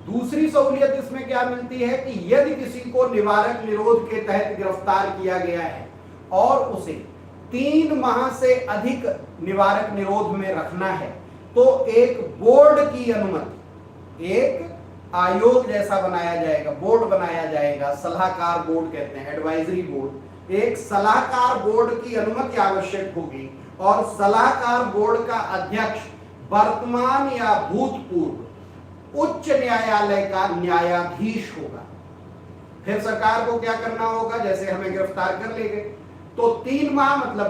दूसरी सहूलियत इसमें क्या मिलती है कि यदि किसी को निवारक निरोध के तहत गिरफ्तार किया गया है और उसे 3 माह से अधिक निवारक निरोध में रखना है तो एक बोर्ड की अनुमति, एक आयोग जैसा बनाया जाएगा, बोर्ड बनाया जाएगा, सलाहकार बोर्ड कहते हैं, एडवाइजरी बोर्ड। एक सलाहकार बोर्ड की अनुमति आवश्यक होगी और सलाहकार बोर्ड का अध्यक्ष वर्तमान या भूतपूर्व उच्च न्यायालय का न्यायाधीश होगा। फिर सरकार को क्या करना होगा? जैसे हमें गिरफ्तार कर ले गए तो 3 माह मतलब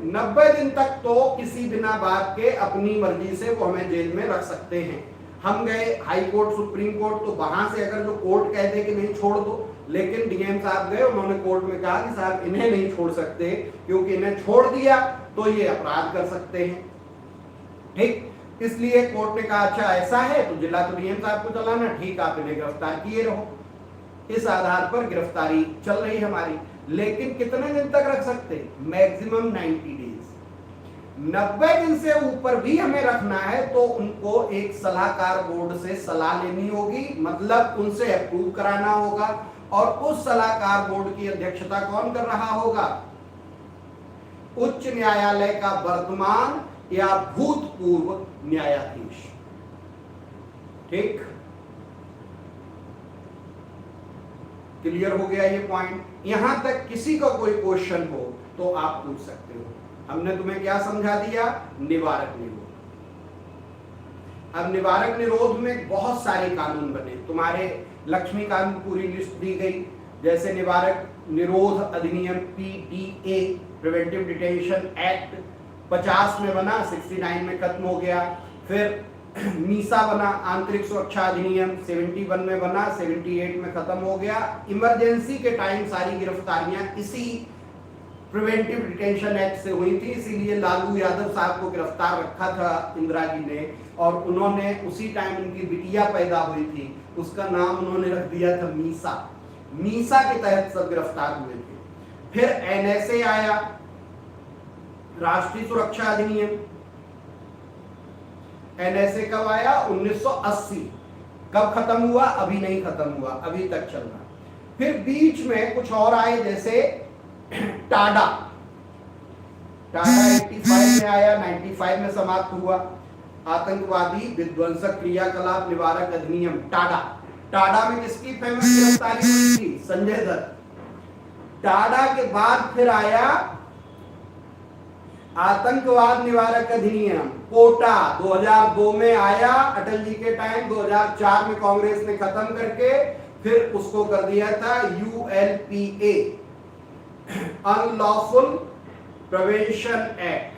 90 दिन तक तो किसी बिना बात के अपनी मर्जी से वो हमें जेल में रख सकते हैं। हम गए हाई कोर्ट, सुप्रीम कोर्ट, तो वहां से अगर जो कोर्ट कह दे कि नहीं छोड़ दो, लेकिन डीएम साहब गए, उन्होंने कोर्ट में कहा कि साहब इन्हें नहीं छोड़ सकते क्योंकि इन्हें छोड़ दिया तो ये अपराध कर सकते हैं। ठीक, इसलिए कोर्ट ने कहा अच्छा ऐसा है तो जिला तो डीएम साहब को चलाना, ठीक, आप इन्हें गिरफ्तार किए रहो। इस आधार पर गिरफ्तारी चल रही हमारी। लेकिन कितने दिन तक रख सकते? Maximum 90 days. 90 दिन से ऊपर भी हमें रखना है तो उनको एक सलाहकार बोर्ड से सलाह लेनी होगी, मतलब उनसे अप्रूव कराना होगा। और उस सलाहकार बोर्ड की अध्यक्षता कौन कर रहा होगा? उच्च न्यायालय का वर्तमान या भूतपूर्व न्यायाधीश। ठीक, क्लियर हो गया ये पॉइंट? यहां तक किसी का कोई क्वेश्चन हो तो आप पूछ सकते हो। हमने तुम्हें क्या समझा दिया? निवारक निरोध। अब निवारक निरोध में बहुत सारे कानून बने, तुम्हारे लक्ष्मी कानून पूरी लिस्ट दी गई, जैसे निवारक निरोध अधिनियम PDA, प्रिवेंटिव डिटेंशन एक्ट 50 में बना, 69 में खत्म हो गया। फिर मीसा बना, आंतरिक सुरक्षा अधिनियम 71 में बना, 78 में खत्म हो गया। इमरजेंसी के टाइम सारी गिरफ्तारियां इसी प्रिवेंटिव डिटेंशन एक्ट से हुई थी, इसीलिए लालू यादव साहब को गिरफ्तार रखा था इंदिरा जी ने, और उन्होंने उसी टाइम उनकी बिटिया पैदा हुई थी, उसका नाम उन्होंने रख दिया था मीसा। मीसा के तहत सब गिरफ्तार हुए थे। फिर NSA आया, राष्ट्रीय सुरक्षा अधिनियम। NSA कब आया? 1980। कब खत्म हुआ? अभी नहीं खत्म हुआ, अभी तक चल रहा। फिर बीच में कुछ और आए, जैसे टाडा 85 में आया, 95 में समाप्त हुआ। आतंकवादी विध्वंसक क्रियाकलाप निवारक अधिनियम टाडा में किसकी फेमस गिरफ्तारी हुई थी? संजय दत्त। टाडा के बाद फिर आया आतंकवाद निवारक अधिनियम कोटा, 2002 में आया अटल जी के टाइम, 2004 में कांग्रेस ने खत्म करके फिर उसको कर दिया था ULPA, unlawful prevention act,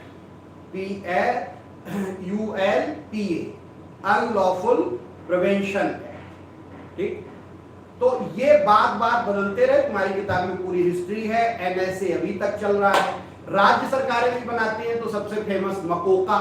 ULPA, unlawful prevention act. ठीक, तो ये बात बदलते रहे, तुम्हारी किताब में पूरी हिस्ट्री है। NSA अभी तक चल रहा है। राज्य सरकारें भी बनाती हैं, तो सबसे फेमस मकोका,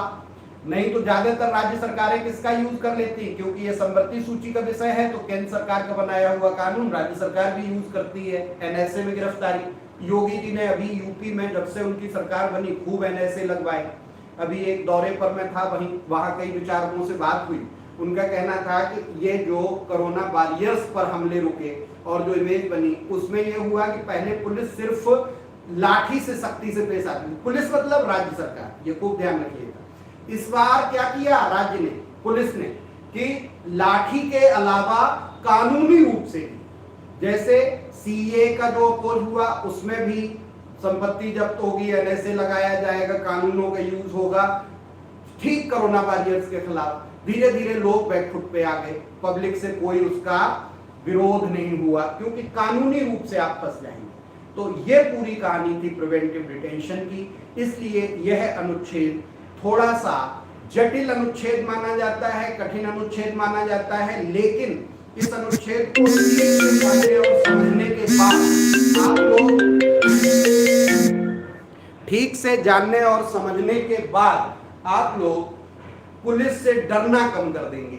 नहीं तो ज्यादातर राज्य सरकारें किसका यूज कर लेती हैं? क्योंकि ये संवर्ती सूची का विषय है तो केंद्र सरकार का बनाया हुआ कानून राज्य सरकार भी यूज करती है। NSA में गिरफ्तारी योगी जी ने अभी यूपी में जब से उनकी सरकार बनी खूब NSA लगवाए। अभी एक दौरे पर मैं था, वहां कई विचारकों से बात हुई, उनका कहना था कि ये जो कोरोना वॉरियर्स पर हमले रुके और जो इमेज बनी उसमें ये हुआ कि पहले पुलिस सिर्फ लाठी से सख्ती से पेश आती थी। पुलिस मतलब राज्य सरकार, ये खूब ध्यान रखिएगा। इस बार क्या किया राज्य ने, पुलिस ने, कि लाठी के अलावा कानूनी रूप से, जैसे सीए का जो अपोज हुआ उसमें भी संपत्ति जब्त होगी, एनएसए लगाया जाएगा, कानूनों का यूज होगा। ठीक कोरोना वॉरियर्स के खिलाफ धीरे धीरे लोग बैकफुट पे आ गए, पब्लिक से कोई उसका विरोध नहीं हुआ, क्योंकि कानूनी रूप से आप फंस जाएंगे। तो ये पूरी कहानी थी प्रिवेंटिव डिटेंशन की। इसलिए यह अनुच्छेद थोड़ा सा जटिल अनुच्छेद माना जाता है, कठिन अनुच्छेद माना जाता है, लेकिन इस अनुच्छेद को समझने और समझने के बाद आप लोग ठीक से जानने और समझने के बाद आप लोग पुलिस से डरना कम कर देंगे।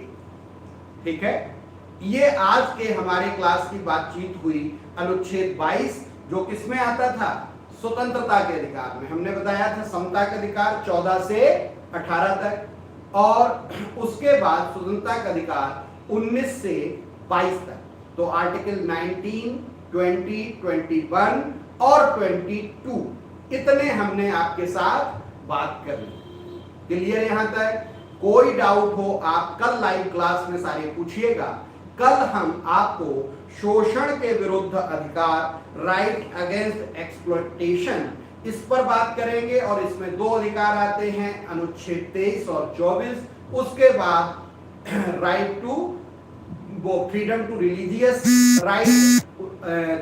ठीक है, ये आज के हमारे क्लास की बातचीत हुई अनुच्छेद 22, जो किसमें आता था, स्वतंत्रता के अधिकार में। हमने बताया था समता के अधिकार 14 से 18 तक, और उसके बाद स्वतंत्रता का अधिकार 19 से 22 तक। तो आर्टिकल 19, 20, 21 और 22 इतने हमने आपके साथ बात कर ली। क्लियर यहां तक? कोई डाउट हो आप कल लाइव क्लास में सारे पूछिएगा। कल हम आपको शोषण के विरुद्ध अधिकार, राइट अगेंस्ट एक्सप्लॉयटेशन, इस पर बात करेंगे, और इसमें दो अधिकार आते हैं, अनुच्छेद 23 और 24। उसके बाद राइट टू, वो फ्रीडम टू रिलीजियस राइट,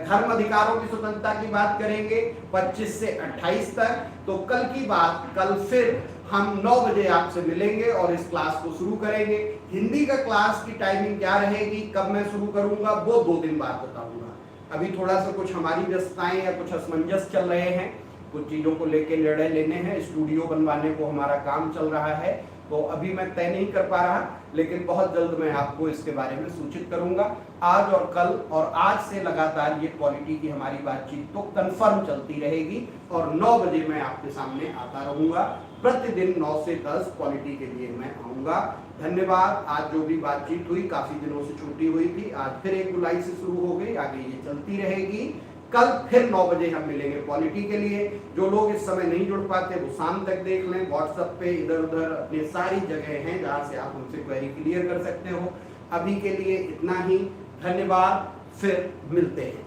धर्म अधिकारों की स्वतंत्रता की बात करेंगे 25 से 28 तक। तो कल की बात, कल फिर हम 9 बजे आपसे मिलेंगे और इस क्लास को शुरू करेंगे। हिंदी का क्लास की टाइमिंग क्या रहेगी, कब मैं शुरू करूंगा, वो 2 दिन बाद बताऊंगा। अभी थोड़ा सा कुछ हमारी व्यस्तताएं या कुछ असमंजस चल रहे हैं, कुछ चीजों को लेके निर्णय लेने हैं, स्टूडियो बनवाने को हमारा काम चल रहा है, तो अभी मैं तय नहीं कर पा रहा, लेकिन बहुत जल्द मैं आपको इसके बारे में सूचित करूंगा। आज और कल और आज से लगातार ये क्वालिटी की हमारी बातचीत तो कंफर्म चलती रहेगी, और 9 बजे मैं आपके सामने आता रहूंगा। प्रतिदिन 9 से 10 क्वालिटी के लिए मैं आऊंगा। धन्यवाद। आज जो भी बातचीत हुई, काफी दिनों से छुट्टी हुई थी, आज फिर 1 जुलाई से शुरू हो गई, आगे ये चलती रहेगी। कल फिर 9 बजे हम मिलेंगे क्वालिटी के लिए। जो लोग इस समय नहीं जुड़ पाते वो शाम तक देख लें, व्हाट्सएप पे इधर उधर अपनी सारी जगह हैं जहां से आप हमसे क्वेरी क्लियर कर सकते हो। अभी के लिए इतना ही, धन्यवाद, फिर मिलते हैं।